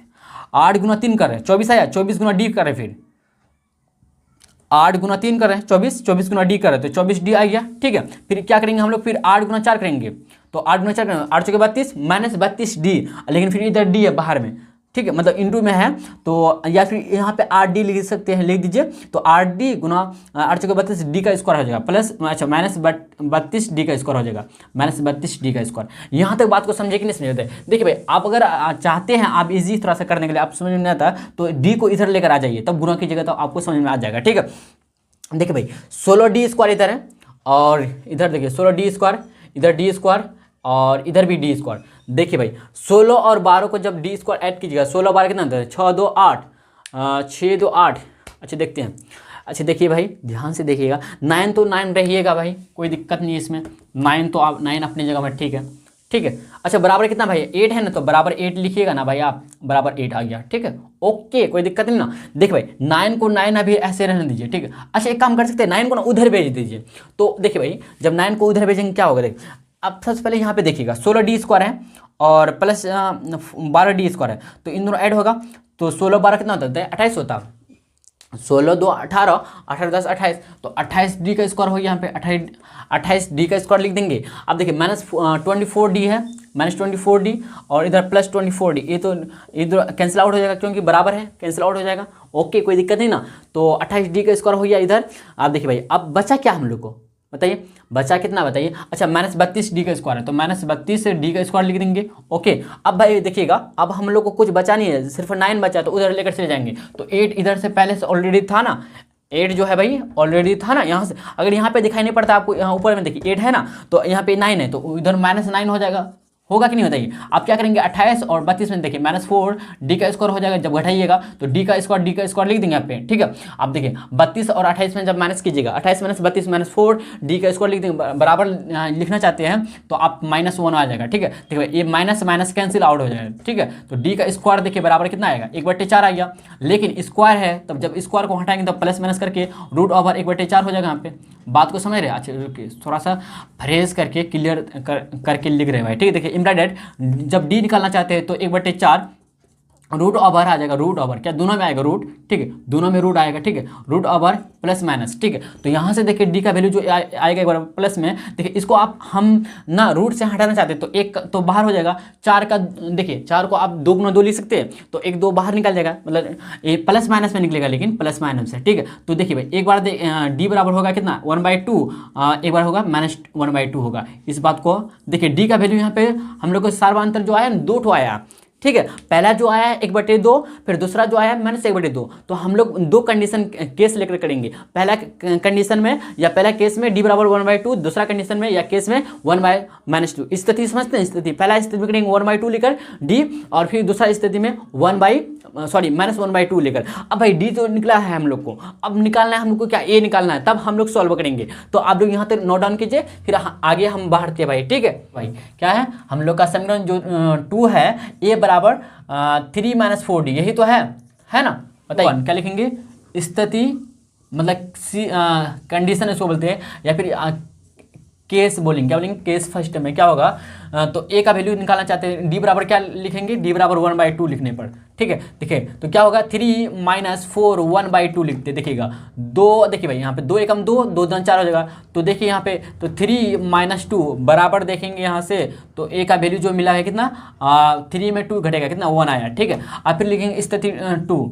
8 × 3 कर रहे हैं 24 आया, 24 गुना डी कर रहे हैं, फिर 8 × 3 कर रहे हैं 24, 24 गुना डी कर रहे हैं, तो 24D आ गया। ठीक है फिर क्या करेंगे हम लोग, फिर 8 × 4 करेंगे, तो 8 × 4 करेंगे 8 × 32 -32D, लेकिन फिर इधर डी है बाहर में। ठीक है मतलब इंटू में है, तो या फिर यहाँ पे 8D लिख सकते हैं, लिख दीजिए। तो 8D गुना 8 × 32 डी का स्क्वायर हो जाएगा, प्लस अच्छा -32D का स्क्वायर हो जाएगा, -32D का स्क्वायर। यहाँ तक बात को समझे कि नहीं समझे। देखिए भाई आप अगर चाहते हैं आप इजी थोड़ा सा करने के लिए, आप समझ में नहीं आता तो D को इधर लेकर आ जाइए, तब गुना कीजिएगा तो आपको समझ में आ जाएगा। ठीक है देखिए भाई 16D स्क्वायर इधर है, और इधर देखिए 16D स्क्वायर, इधर D स्क्वायर और इधर भी D स्क्वायर। देखिए भाई 16 और 12 को जब D स्क्वायर ऐड कीजिएगा, 16 12 कितना होता है 6 2 8, 6 2 8। अच्छा देखते हैं, अच्छा देखिए भाई ध्यान से देखिएगा, 9 तो 9 रहिएगा भाई, कोई दिक्कत नहीं है इसमें, 9 तो आप 9 अपनी जगह में ठीक है। ठीक है अच्छा बराबर कितना भाई 8 है ना, तो बराबर 8 लिखिएगा ना भाई आप, बराबर 8 आ गया। ठीक है ओके कोई दिक्कत नहीं ना। देखिए भाई 9 को 9 अभी ऐसे रहने दीजिए। ठीक है अच्छा एक काम कर सकते हैं, 9 को ना उधर भेज दीजिए। तो देखिए भाई जब 9 को उधर भेजेंगे क्या होगा, देखिए अब सबसे पहले यहाँ पे देखिएगा 16D स्क्वायर है और प्लस 12D स्क्वायर है, तो इन दोनों ऐड होगा, तो 16 12 कितना होता है 28 होता है, 16 2 18, 18 10 28, तो 28D का स्क्वायर हो गया यहाँ पे, 28D का स्क्वायर लिख देंगे। अब देखिए -24D है, -24D और इधर +24D, ये तो इधर कैंसिल आउट हो जाएगा क्योंकि बराबर है, कैंसिल आउट हो जाएगा। ओके कोई दिक्कत नहीं ना। तो 28D का स्क्वायर हो गया इधर। अब देखिए भाई अब बचा क्या हम लोग को बताइए, बचा कितना बताइए, अच्छा -32D का स्क्वायर है, तो -32D का स्क्वायर लिख देंगे। ओके अब भाई देखिएगा अब हम लोग को कुछ बचा नहीं है, सिर्फ 9 बचा, तो उधर लेकर चले जाएंगे। तो 8 इधर से पहले से ऑलरेडी था ना, 8 जो है भाई ऑलरेडी था ना यहाँ से, अगर यहाँ पे दिखाई नहीं पड़ता आपको, यहाँ ऊपर में देखिए 8 है ना, तो यहाँ पे 9 है, तो इधर -9 हो होगा कि नहीं बताइए। आप क्या करेंगे 28 और 32 में देखिए -4 डी का स्क्वायर हो जाएगा, जब घटाइएगा तो डी का स्क्वायर लिख देंगे यहाँ पे, ठीक है। आप देखिए 32 और 28 में जब माइनस कीजिएगा, 28 - 32 -4 डी का स्क्वायर लिख देंगे, बराबर लिखना चाहते हैं तो आप -1 आ जाएगा, ठीक है। देखिए ये माइनस माइनस कैंसिल आउट हो जाएगा, ठीक है। तो डी का स्क्वायर देखिए बराबर कितना आएगा 1/4 आ गया, लेकिन स्क्वायर है तब जब स्क्वायर को हटाएंगे तब प्लस माइनस करके √1/4 हो जाएगा। यहाँ पे बात को समझ रहे हैं? अच्छा रुकिए थोड़ा सा फ्रेश करके क्लियर करके लिख रहे हैं भाई, ठीक है। देखिए इम्प्लाइड जब डी निकालना चाहते हैं तो 1/4 √ओवर आ जाएगा, √ओवर क्या दोनों में आएगा रूट, ठीक है, दोनों में रूट आएगा, ठीक है, √ओवर प्लस माइनस, ठीक है। तो यहाँ से देखिए डी का वैल्यू जो आएगा एक बार प्लस में, देखिए इसको आप हम ना रूट से हटाना चाहते हैं तो एक तो बाहर हो जाएगा, 4 का देखिए 4 को आप 2 × 2 लिख सकते हैं तो 1 2 बाहर निकल जाएगा, मतलब ये प्लस माइनस में निकलेगा, लेकिन प्लस माइनस से, ठीक है। तो देखिए भाई एक बार डी बराबर होगा कितना 1/2, एक बार होगा -1/2 होगा। इस बात को देखिए डी का वैल्यू यहाँ पे हम लोग को सार्वधातुक जो आया 2 ठो आया, ठीक है। पहला जो आया है 1/2, फिर दूसरा जो आया है -1/2। तो हम लोग 2 कंडीशन केस लेकर करेंगे। पहला कंडीशन में या पहला केस में डी बराबर 1/2, दूसरा कंडीशन में या केस में 1/-2। स्थिति समझते हैं? स्थिति पहला स्थिति में करेंगे 1/2 लेकर डी, और फिर दूसरा स्थिति में -1/2 लेकर। अब भाई डी तो निकला है हम लोग को, अब निकालना है हम लोग को क्या ए निकालना है, तब हम लोग सॉल्व करेंगे। तो आप लोग यहाँ तक नोट डाउन कीजिए, फिर आगे हम बढ़ते हैं भाई, ठीक है भाई। क्या है हम लोग का समीकरण जो 2 है ए बराबर 3 - 4d, यही तो है ना? बताइए क्या लिखेंगे? स्थिति मतलब कंडीशन इसको बोलते हैं, या फिर केस बोलेंगे, क्या बोलेंगे? केस फर्स्ट में क्या होगा तो ए का वैल्यू निकालना चाहते हैं, डी बराबर क्या लिखेंगे? डी बराबर 1/2 लिखने पर, ठीक है। देखिए तो क्या होगा 3 - 4 1/2 लिखते, देखिएगा 2, देखिए भाई यहाँ पे 2 एकम 2, 2 दूनी 4 हो जाएगा। तो देखिए यहाँ पे तो 3 - 2 बराबर देखेंगे यहाँ से तो ए का वैल्यू जो मिला है कितना 3 में 2 घटेगा कितना 1 आया, ठीक है। अब फिर लिखेंगे स्थिति 2,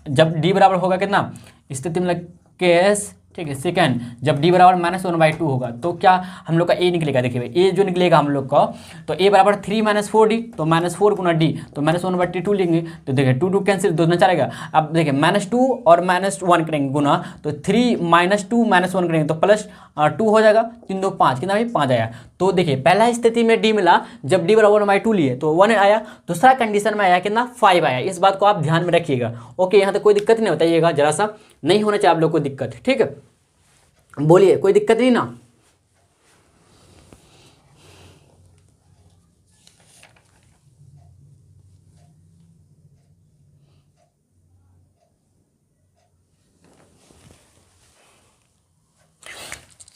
जब डी बराबर होगा कितना स्थिति मतलब केस, ठीक है, सेकंड जब डी बराबर -1/2 होगा तो क्या हम लोग का ए निकलेगा। देखिए भाई ए जो निकलेगा हम लोग का तो ए बराबर 3 - 4d, तो -4 गुना डी तो -1/2 लेंगे। तो देखिए 2 2 कैंसिल, 2 ना चलेगा। अब देखिए -2 और -1 करेंगे गुना, तो 3 - 2 -1 करेंगे तो +2 हो जाएगा, 3 2 5 कितना भाई 5 आया। तो देखिए पहला स्थिति में डी मिला जब डी बराबर 1/2 लिए तो 1 आया, दूसरा कंडीशन में आया कितना 5 आया। इस बात को आप ध्यान में रखिएगा, ओके। यहाँ तक कोई दिक्कत नहीं बताइएगा, जरा सा नहीं होना चाहिए आप लोग को दिक्कत, ठीक है। बोलिए कोई दिक्कत नहीं ना?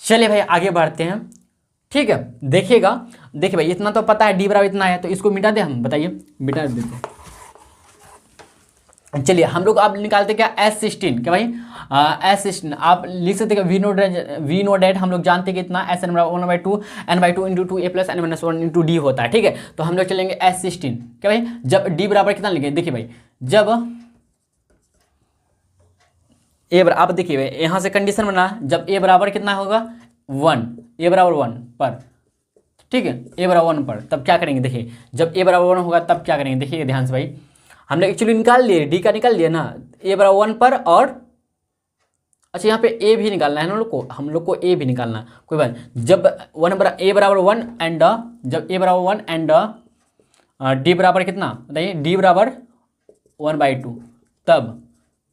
चलिए भाई आगे बढ़ते हैं, ठीक है। देखिएगा, देखिए भाई इतना तो पता है डी बराबर इतना है, तो इसको मिटा दे हम, बताइए मिटा देते हैं। चलिए हम लोग अब निकालते क्या S16, क्या भाई S16 आप लिख सकते हैं वी नो डेट हम लोग जानते हैं कि इतना S n/2 n/2 × 2a + n - 1 × d होता है, ठीक है। तो हम लोग चलेंगे S16, क्या भाई जब d बराबर कितना लिखेंगे? देखिए भाई जब ए बराबर, आप देखिए भाई यहाँ से कंडीशन बना जब ए बराबर कितना होगा 1, ए बराबर 1 पर, ठीक है, ए बराबर 1 पर, तब क्या करेंगे? देखिए जब ए बराबर 1 होगा तब क्या करेंगे? देखिए ध्यान से भाई हमने एक्चुअली निकाल लिए डी का, निकाल लिया ना ए बराबर 1 पर, और अच्छा यहाँ पे ए भी निकालना है ना हम लोग को ए भी निकालना, कोई बात। जब ए बराबर 1 एंड जब ए बराबर 1 एंड डी बराबर कितना बताइए? डी बराबर 1/2, तब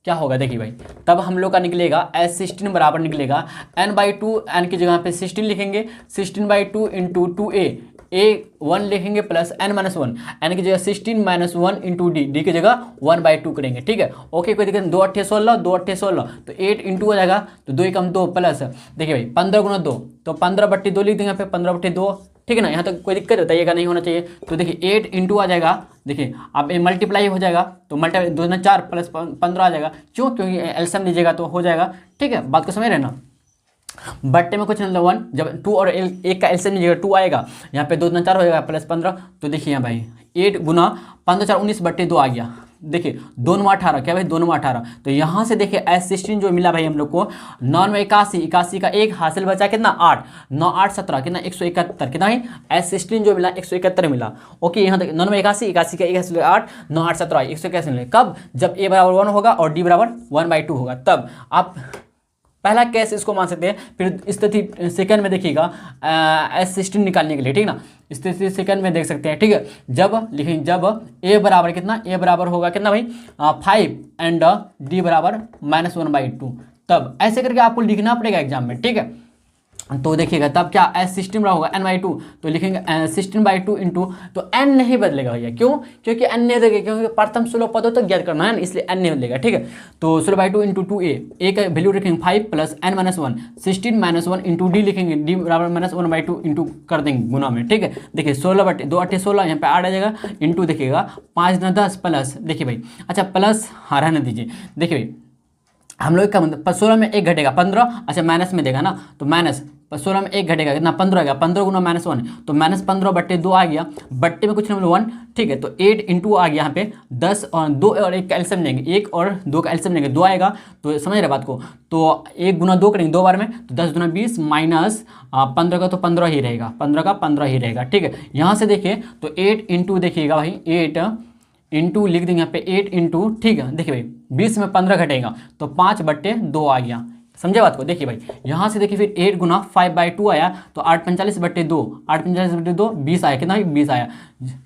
क्या होगा? देखिए भाई तब हम लोग का निकलेगा S16 बराबर निकलेगा n/2, n की जगह पे 16 लिखेंगे, 16/2 × 2a, a1 लिखेंगे प्लस n - 1, n की जगह 16 - 1 × d, d की जगह 1/2 करेंगे, ठीक है, ओके। कोई दिक्कत नहीं, 2 8 16, 2 8 16 तो 8 × हो जाएगा, तो 2 एकम 2 प्लस देखिए भाई 15 गुना 2 तो 15/2 लिख देंगे यहाँ पे 15/2, ठीक है ना। यहाँ तक कोई दिक्कत बताइएगा, नहीं होना चाहिए। तो देखिए 8 × आ जाएगा, देखिए अब ये मल्टीप्लाई हो जाएगा तो मल्टीप्लाई 2 दूना 4 प्लस 15 आ जाएगा, क्योंकि एलसीएम लीजिएगा तो हो जाएगा, ठीक है। बात को समझ रहे ना? बट्टे में कुछ नहीं 1, जब 2 और 1 का एलसीएम लीजिएगा 2 आएगा, यहाँ पे 2 दूना 4 हो जाएगा प्लस 15, तो देखिए यहाँ भाई 8 गुना 15 4 19/2 आ गया। देखिए 2 9 18, क्या भाई 2 9 18, तो यहाँ से देखिए S16 जो मिला भाई हम लोग को 9 में 81, 81 का 1 हासिल बचा कितना 8, 9 8 17 कितना 171, कितना भाई S16 जो मिला 171 मिला, ओके। यहाँ तक 9 में 81, 81 का 1 हासिल 8, 9 8 17 181 मिले, कब? जब a बराबर 1 होगा और d बराबर 1/2 होगा, तब आप पहला केस इसको मान सकते हैं। फिर स्थिति सेकंड में देखिएगा S16 निकालने के लिए, ठीक ना, स्थिति सेकंड में देख सकते हैं, ठीक है। जब लिखेंगे जब a बराबर कितना, a बराबर होगा कितना भाई 5 एंड d बराबर -1/2, तब ऐसे करके आपको लिखना पड़ेगा एग्जाम में, ठीक है। तो देखिएगा तब क्या S16 बराबर होगा n/2, तो लिखेंगे 16/2 इंटू, तो n नहीं बदलेगा भैया, क्यों, क्योंकि n नहीं बदलेगा, क्योंकि प्रथम 16 पदों तक ज्ञात करना है ना, इसलिए n नहीं बदलेगा, ठीक है। तो 16/2 इंटू 2a, a का वैल्यू रखेंगे 5 प्लस n-1, 16 -1 इंटू d लिखेंगे, d बराबर -1/2 इंटू कर देंगे गुना में, ठीक है। देखिए 16/2 यहाँ पे 8 आ जाएगा, इंटू देखिएगा 5 × 10 प्लस, देखिए भाई अच्छा प्लस, हाँ रहने दीजिए, देखिए भाई हम लोग का मतलब 16 में 1 घटेगा 15, अच्छा माइनस में देगा ना, तो माइनस 16 में 1 घटेगा कितना 15 आ गया, 15 गुना -1, तो -15/2 आ गया, बट्टे में कुछ नहीं 1, ठीक है। तो 8 इंटू आ गया यहाँ पे 10 और 2 और 1 का एलसीएम लेंगे, 1 और 2 का एलसीएम लेंगे, 2 आएगा, तो समझ रहे बात को, तो 1 × 2 करेंगे 2 बार में, तो 10 × 20 माइनस 15 का तो 15 ही रहेगा, 15 का 15 ही रहेगा, ठीक है। यहाँ से देखिए तो 8 इंटू देखिएगा भाई 8 इंटू लिख देंगे यहाँ पे 8 इंटू, ठीक है। देखिए भाई 20 में 15 घटेगा तो 5/2 आ गया, समझे बात को। देखिए भाई यहाँ से देखिए फिर 8 गुना 5/2 आया, तो 8/45/2, 8/45/2 20 आया, कितना 20 आया,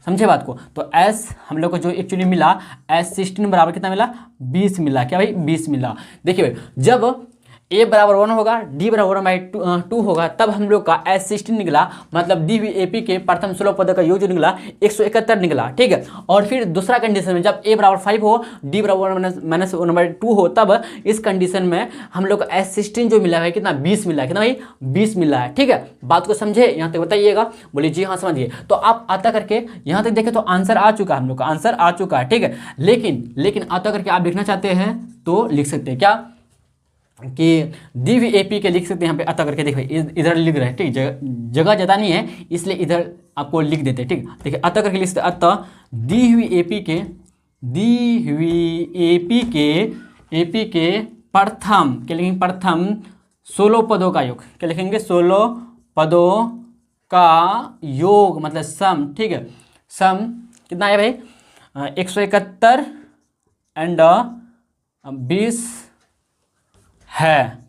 समझे बात को। तो S हम लोग को जो एक्चुअली मिला S16 बराबर कितना मिला 20 मिला, क्या भाई 20 मिला। देखिए भाई जब a बराबर 1 होगा, d बराबर 1/2 होगा, तब हम लोग का S16 निकला, मतलब DVAP के प्रथम 16 पदों का योग जो निकला 171 निकला, ठीक है। और फिर दूसरा कंडीशन में जब a बराबर 5 हो, d बराबर -1/2 हो, तब इस कंडीशन में हम लोग का S16 जो मिला है कितना 20 मिला है, कितना भाई 20 मिला है, ठीक है। बात को समझे, यहाँ तक बताइएगा, बोलिए जी हाँ समझिए। तो आप आता करके यहाँ तक देखें तो आंसर आ चुका है, हम लोग का आंसर आ चुका है, ठीक है। लेकिन आता करके आप लिखना चाहते हैं तो लिख सकते हैं क्या कि DVAP के लिख सकते हैं, यहाँ पे अतः करके देखिए इधर लिख रहे हैं, ठीक, जगह ज़्यादा नहीं है इसलिए इधर आपको लिख देते हैं, ठीक। देखिए अतः करके लिख सकते अतः DVAP के प्रथम क्या लिखेंगे, प्रथम 16 पदों का योग, क्या लिखेंगे 16 पदों का योग मतलब सम, ठीक है। सम कितना है भाई 171 एंड 20 है।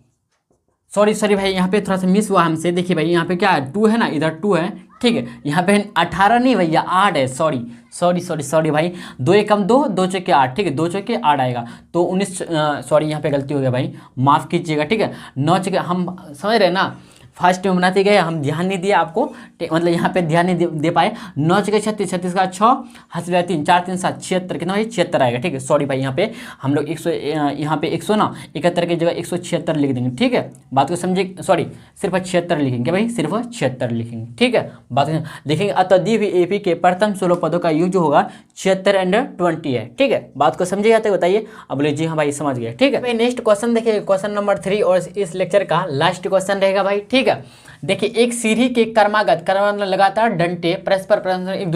सॉरी भाई यहाँ पे थोड़ा सा मिस हुआ हमसे, देखिए भाई यहाँ पे क्या है 2 है ना, इधर 2 है, ठीक है। यहाँ पे 18 नहीं भैया 8 है, सॉरी भाई, 2 एकम 2, 2 चौके 8, ठीक है, 2 चौके 8 आएगा, तो 19 सॉरी यहाँ पे गलती हो गया भाई, माफ़ कीजिएगा, ठीक है। 9 चौके हम समझ रहे हैं ना, फर्स्ट में बनाते गए हम ध्यान नहीं दिया आपको, मतलब यहाँ पे ध्यान नहीं दे पाए। 9 × 36, 36 का 6, हंस 3, 4 3 7 76, कितना भाई 76 आएगा, ठीक है। सॉरी भाई यहाँ पे हम लोग 100 यहाँ पे 171 की जगह 176 लिख देंगे, ठीक है। बात को समझे, सॉरी सिर्फ 76 लिखेंगे भाई, सिर्फ 76 लिखेंगे, ठीक है। बात लिखेंगे अतः DVAP के प्रथम 16 पदों का योग जो होगा 76 एंड 20 है, ठीक है। बात को समझे जाते बताइए, अब बोले जी हाँ भाई समझ गए, ठीक है भाई। नेक्स्ट क्वेश्चन देखिए, क्वेश्चन नंबर 3 और इस लेक्चर का लास्ट क्वेश्चन रहेगा भाई, ठीक है। देखिए एक सीढ़ी के क्रमागत लगातार डंटे परस्पर एक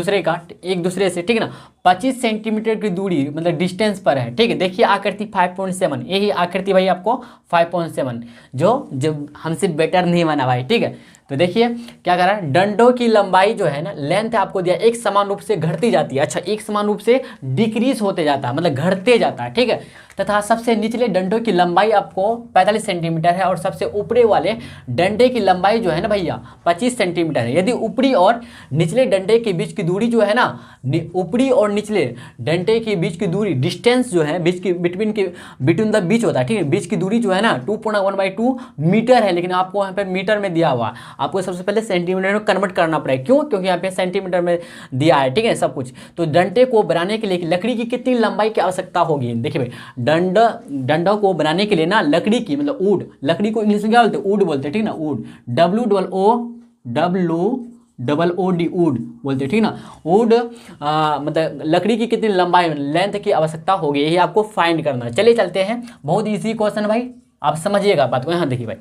दूसरे से, ठीक है ना, 25 सेंटीमीटर की दूरी मतलब डिस्टेंस पर है, ठीक है। देखिए आकृति 5.7, यही आकृति भाई आपको 5.7 जो हमसे बेटर नहीं बना भाई, ठीक है। तो देखिए क्या कर रहा है, डंडों की लंबाई जो है ना, लेंथ आपको दिया एक समान रूप से घटती जाती है, अच्छा एक समान रूप से डिक्रीज होते जाता है, मतलब घटते जाता है, ठीक है। तथा सबसे निचले डंडों की लंबाई आपको 45 सेंटीमीटर है और सबसे ऊपरी वाले डंडे की लंबाई जो है ना भैया 25 सेंटीमीटर है। यदि ऊपरी और निचले डंडे के बीच की दूरी जो है ना, ऊपरी और निचले डंडे के बीच की दूरी डिस्टेंस जो है बिटवीन द बीच होता है, ठीक है। बीच की दूरी जो है ना 2.1/2 मीटर है, लेकिन आपको यहाँ पे मीटर में दिया हुआ, आपको सबसे पहले सेंटीमीटर में कन्वर्ट करना पड़ेगा, क्यों, क्योंकि यहाँ पे सेंटीमीटर में दिया है, ठीक है सब कुछ। तो डंडे को बनाने के लिए लकड़ी की कितनी लंबाई की आवश्यकता होगी, देखिए भाई डंडों को बनाने के लिए ना लकड़ी की मतलब वुड, लकड़ी को इंग्लिश में क्या बोलते हैं, वुड बोलते हैं, ठीक ना, वुड WOOD वुड बोलते हैं, ठीक ना। वुड मतलब लकड़ी की कितनी लंबाई लेंथ की आवश्यकता होगी, यही आपको फाइंड करना है। चलिए चलते हैं, बहुत इजी क्वेश्चन भाई, आप समझिएगा बात को। यहाँ देखिए भाई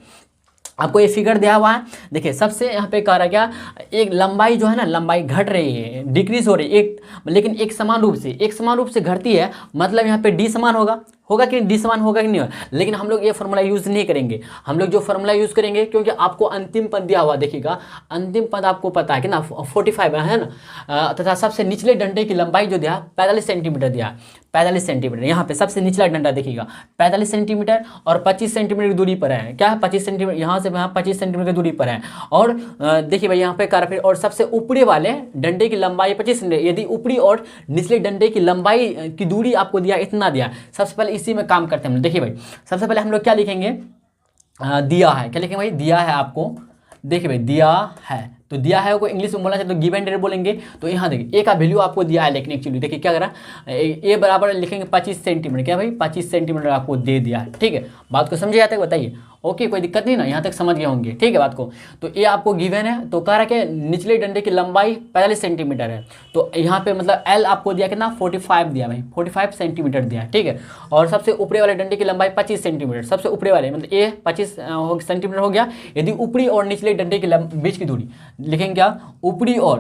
आपको ये फिगर दिया हुआ है, देखिए सबसे यहाँ पे कह रहा क्या, एक लंबाई जो है ना, लंबाई घट रही है, डिक्रीज हो रही है, लेकिन एक समान रूप से घटती है, मतलब यहाँ पे D समान होगा, होगा कि डी समान होगा कि नहीं होगा, लेकिन हम लोग ये फॉर्मूला यूज़ नहीं करेंगे। हम लोग जो फॉर्मूला यूज़ करेंगे, क्योंकि आपको अंतिम पद दिया हुआ देखिएगा, अंतिम पद आपको पता है कि ना 45 है ना, तथा सबसे निचले डंडे की लंबाई जो दिया 45 सेंटीमीटर दिया, 45 सेंटीमीटर। यहाँ पे सबसे निचला डंडा देखिएगा 45 सेंटीमीटर और 25 सेंटीमीटर की दूरी पर है। क्या है? 25 सेंटीमीटर, यहाँ से यहाँ 25 सेंटीमीटर की दूरी पर है। और देखिए भाई यहाँ पे कारपेट, और सबसे ऊपरी वाले डंडे की लंबाई 25 सेंटीमीटर। यदि ऊपरी और निचले डंडे की लंबाई की दूरी आपको दिया, इतना दिया, सबसे पहले इसी में काम करते हैं हम। देखिए भाई सबसे पहले हम लोग क्या लिखेंगे, दिया है, क्या लिखेंगे भाई, दिया है आपको। देखिए भाई दिया है, तो दिया है को इंग्लिश में बोलना चाहिए तो गिवन डेट बोलेंगे। तो यहाँ देखिए ए का वैल्यू आपको दिया है, लेकिन एक्चुअली देखिए क्या करा, ए बराबर लिखेंगे 25 सेंटीमीटर। क्या भाई 25 सेंटीमीटर आपको दे दिया है। ठीक है, बात को समझे जाता है, बताइए। ओके, कोई दिक्कत नहीं ना, यहाँ तक समझ गए होंगे। ठीक है बात को, तो ये आपको गिवन है। तो कह रहा है कि निचले डंडे की लंबाई 45 सेंटीमीटर है, तो यहाँ पे मतलब एल आपको दिया कितना, 45 दिया भाई, 45 सेंटीमीटर दिया। ठीक है, और सबसे ऊपरी वाले डंडे की लंबाई 25 सेंटीमीटर, सबसे ऊपरी वाले मतलब ए 25 सेंटीमीटर हो गया। यदि ऊपरी और निचले डंडे के बीच की दूरी लिखेंगे क्या, ऊपरी और,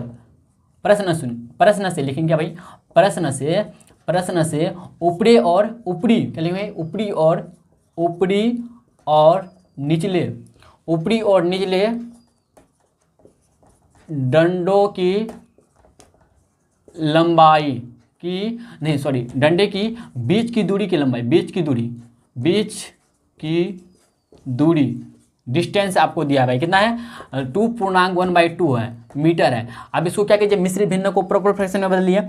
प्रश्न से लिखेंगे क्या भाई, प्रश्न से ऊपरी और, ऊपरी क्या लिखेंगे, ऊपरी और निचले, ऊपरी और निचले डंडों की लंबाई की, नहीं सॉरी, डंडे की बीच की दूरी की लंबाई, बीच की दूरी डिस्टेंस आपको दिया है भाई, कितना है, 2.1/2 है, मीटर है। अब इसको क्या कीजिए, मिश्रित भिन्न को प्रॉपर फ्रैक्शन में बदलिए,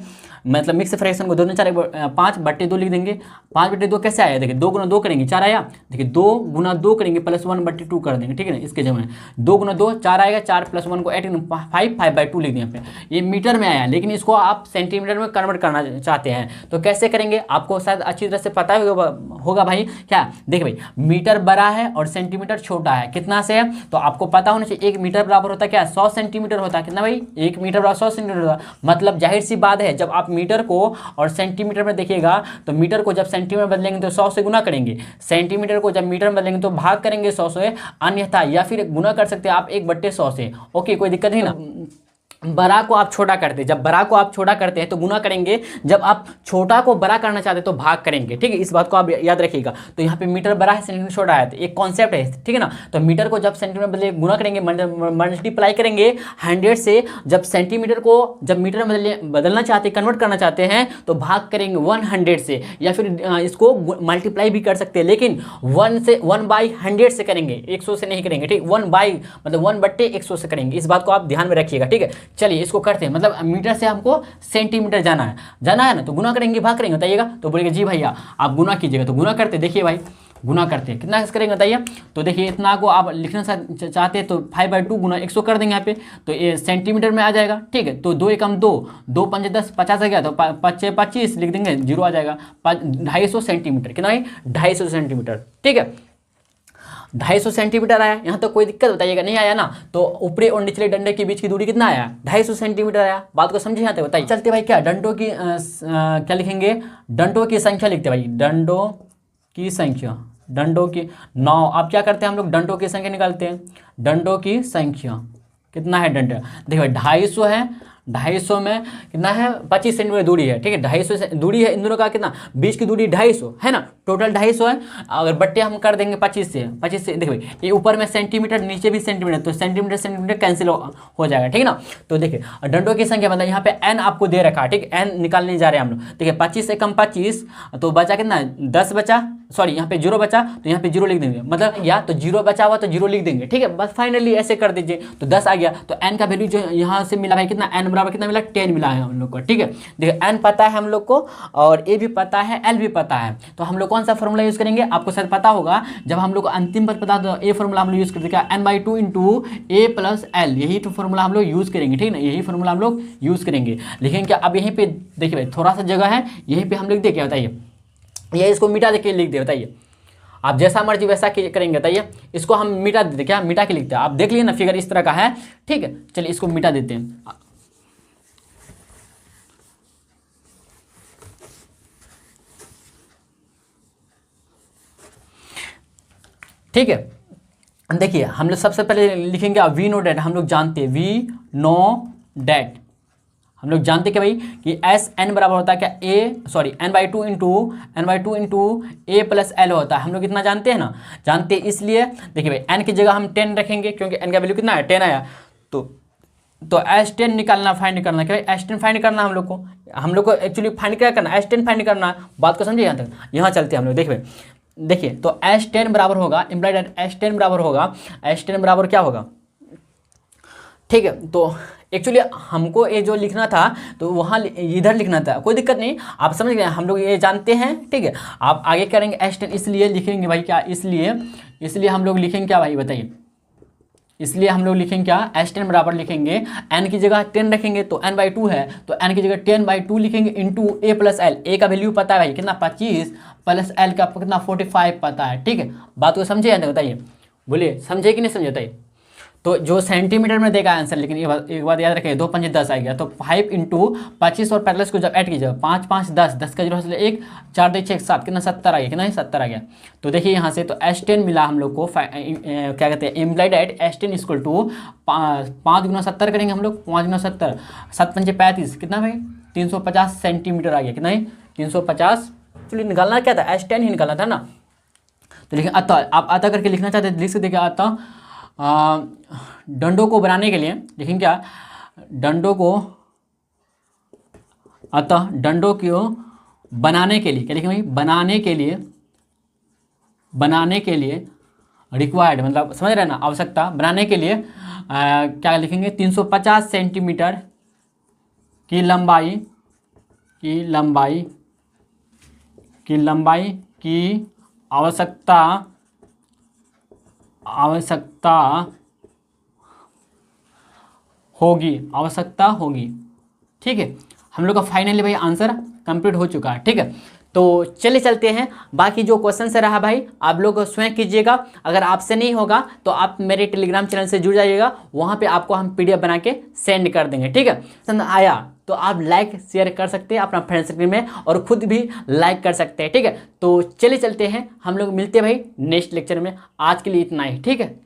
मतलब मिक्स फ्रैक्शन को 2 4 5/2 लिख देंगे। 5/2 कैसे आया, देखिए 2 × 2 करेंगे 4 आया, देखिए 2 × 2 करेंगे प्लस 1/2 कर देंगे। ठीक है ना, इसके जगह में 2 × 2 4 आएगा, 4 + 1 को 8 5/2 लिख दें यहाँ पे। ये मीटर में आया, लेकिन इसको आप सेंटीमीटर में कन्वर्ट करना चाहते हैं तो कैसे करेंगे, आपको शायद अच्छी तरह से पता होगा भाई। क्या देखिए भाई, मीटर बड़ा है और सेंटीमीटर छोटा है, कितना से है, तो आपको पता होना चाहिए 1 मीटर बराबर होता है क्या, 100 सेंटीमीटर होता है। कितना भाई, 1 मीटर बराबर 100 सेंटीमीटर होता है। मतलब जाहिर सी बात है, जब आप मीटर को और सेंटीमीटर में देखिएगा, तो मीटर को जब सेंटीमीटर में बदलेंगे तो 100 से गुना करेंगे, सेंटीमीटर को जब मीटर में बदलेंगे तो भाग करेंगे 100 से, अन्यथा या फिर गुना कर सकते हैं आप 1/100 से। ओके, कोई दिक्कत नहीं ना। बड़ा को आप छोटा करते हैं, जब बड़ा को आप छोटा करते हैं तो गुना करेंगे, जब आप छोटा को बड़ा करना चाहते हैं तो भाग करेंगे। ठीक है, इस बात को आप याद रखिएगा। तो यहाँ पे मीटर बड़ा है, सेंटीमीटर छोटा है, तो एक कॉन्सेप्ट है, ठीक है ना। तो मीटर को जब सेंटीमीटर बदले गुना करेंगे, मल्टीप्लाई करेंगे 100 से। जब सेंटीमीटर को जब मीटर में बदलना चाहते हैं, कन्वर्ट करना चाहते हैं, तो भाग करेंगे 100 से, या फिर इसको मल्टीप्लाई भी कर सकते हैं, लेकिन 1/100 से करेंगे, 100 से नहीं करेंगे। ठीक, 1/100 से करेंगे, इस बात को आप ध्यान में रखिएगा। ठीक है, चलिए इसको करते हैं। मतलब मीटर से हमको सेंटीमीटर जाना है ना, तो गुना करेंगे भाग करेंगे, बताइएगा। तो बोलेंगे जी भैया आप गुना कीजिएगा, तो गुना करते, देखिए भाई गुना करते हैं, कितना करेंगे बताइए। तो देखिए इतना को आप लिखना चाहते हैं तो 5/2 गुना 100 कर देंगे यहाँ पे, तो ये सेंटीमीटर में आ जाएगा। ठीक है, तो 2 एकम 2, 2 पंजे 10, 50 आ गया, तो 5 6 25 लिख देंगे, 0 आ जाएगा। 250 सेंटीमीटर, कितना है 250 सेंटीमीटर। ठीक है, 250 सेंटीमीटर आया। यहाँ तो कोई दिक्कत बताइएगा, नहीं आया ना। तो ऊपरी और निचले डंडे के बीच की दूरी कितना आया, 250 सेंटीमीटर आया। बात को समझे यहाँ तक, बताइए। चलते भाई क्या, डंडों की क्या लिखेंगे, डंडों की संख्या लिखते भाई, डंडों की संख्या, डंडों की 9। आप क्या करते हैं, हम लोग डंडों की संख्या निकालते हैं। डंडों की संख्या कितना है, डंडा देखो 250 है, 250 में कितना है, 25 सेंटीमीटर दूरी है। ठीक है, 250 से दूरी है इन दोनों का, कितना बीच की दूरी 250 है ना, टोटल 250 है। अगर बट्टे हम कर देंगे 25 से देखो भाई, ये ऊपर में सेंटीमीटर नीचे भी सेंटीमीटर, तो सेंटीमीटर कैंसिल हो जाएगा। ठीक है ना। तो देखिए डंडों की संख्या मतलब यहाँ पे n आपको दे रखा है। ठीक है, n निकालने जा रहे हैं हम लोग। देखिए 25 से कम 25, तो बचा कितना, 10 बचा, सॉरी यहाँ पे 0 बचा, तो यहाँ पे 0 लिख देंगे, मतलब या तो 0 बचा हुआ तो 0 लिख देंगे। ठीक है, बस फाइनली ऐसे कर दीजिए, तो 10 आ गया। तो n का वैल्यू जो यहाँ से मिला भाई, कितना n बराबर कितना मिला, 10 मिला है हम लोग को। ठीक है, देखिए n पता है हम लोग को, और a भी पता है, l भी पता है। तो हम लोग कौन सा फॉर्मूला यूज करेंगे, आपको शायद पता होगा, जब हम लोग को अंतिम पद पता, तो ए फॉर्मूला हम लोग यूज करते हैं, n/2 × a + l, यही तो फॉर्मूला हम लोग यूज करेंगे। ठीक है ना, यही फॉर्मूला हम लोग यूज करेंगे। लेकिन क्या अब यहीं पे देखिए भाई, थोड़ा सा जगह है, यहीं पे हम लिख दे, क्या बताइए, ये इसको मिटा दे के लिख दे, बताइए। आप जैसा मर्जी वैसा करेंगे, बताइए। इसको हम मिटा देते, क्या मिटा के लिखते हैं, आप देख लीजिए ना, फिगर इस तरह का है। ठीक है, चलिए इसको मिटा देते हैं। ठीक है, देखिए हम लोग सबसे पहले लिखेंगे वी नो डेट, हम लोग जानते हैं वी नो डेट, हम लोग जानते कि भाई कि एस एन बराबर होता है क्या n/2 इंटू ए प्लस एल होता है। हम लोग कितना जानते हैं ना, जानते हैं। इसलिए देखिए भाई n की जगह हम 10 रखेंगे क्योंकि n का वैल्यू कितना है 10 आया। तो S10 निकालना, फाइंड करना, क्या S10 फाइंड करना हम लोग को एक्चुअली फाइंड क्या करना है, S10 फाइंड करना है। बात को समझिए यहाँ तक। यहाँ चलते हैं हम लोग। देखिए तो S10 बराबर होगा, इम्प्लाइड S10 बराबर होगा, S10 बराबर क्या होगा, ठीक है। तो एक्चुअली हमको ये जो लिखना था तो वहाँ इधर लिखना था, कोई दिक्कत नहीं, आप समझ गए, हम लोग ये जानते हैं, ठीक है। आप आगे करेंगे S10, इसलिए लिखेंगे भाई क्या, इसलिए हम लोग लिखेंगे क्या भाई बताइए, इसलिए हम लोग लिखेंगे क्या, S10 बराबर लिखेंगे, n की जगह 10 रखेंगे तो n/2 है, तो n की जगह 10/2 लिखेंगे इंटू ए प्लस एल। ए का वैल्यू पता है भाई कितना 25 प्लस एल का कितना 45 पता है, ठीक है। बात को समझे या नहीं बताइए, बोलिए समझे कि नहीं समझे बताइए। तो जो सेंटीमीटर में देगा आंसर, लेकिन एक बात याद रखिए, 2 5 10 आ गया, तो 5 इंटू 25 और 45 को जब ऐड कीजिए 5 5 10, 10 का 0 से 1 4 2 6 7, कितना 70 आ गया, कितना 70 आ गया। तो देखिए यहाँ से तो S10 मिला हम लोग को, क्या कहते हैं, implied at S10 equal to 5 गुना 70 करेंगे हम लोग, 5 गुना 70, 7 पंचे 35, कितना भाई 350 सेंटीमीटर आ गया, कितना है 350। चलिए निकालना क्या था, S10 ही निकालना था ना। तो लिखें अतः, आप अतः करके लिखना चाहते हैं लिख सकते, देखिए अतः डंडों को बनाने के लिए लिखेंगे क्या, डंडों को, अतः डंडों को बनाने के लिए क्या लिखेंगे भाई, बनाने के लिए रिक्वायर्ड, मतलब समझ रहे हैं ना, आवश्यकता, बनाने के लिए क्या लिखेंगे 350 सेंटीमीटर की लंबाई की आवश्यकता होगी, ठीक है। हम लोग का फाइनली भाई आंसर कंप्लीट हो चुका है, ठीक है। तो चलिए चलते हैं, बाकी जो क्वेश्चन से रहा भाई आप लोग स्वयं कीजिएगा। अगर आपसे नहीं होगा तो आप मेरे टेलीग्राम चैनल से जुड़ जाइएगा, वहाँ पे आपको हम PDF बना के सेंड कर देंगे, ठीक है। पसंद आया तो आप लाइक शेयर कर सकते हैं अपना फ्रेंड सर्कल में, और खुद भी लाइक कर सकते हैं, ठीक है। तो चलिए चलते हैं, हम लोग मिलते हैं भाई नेक्स्ट लेक्चर में। आज के लिए इतना ही, ठीक है।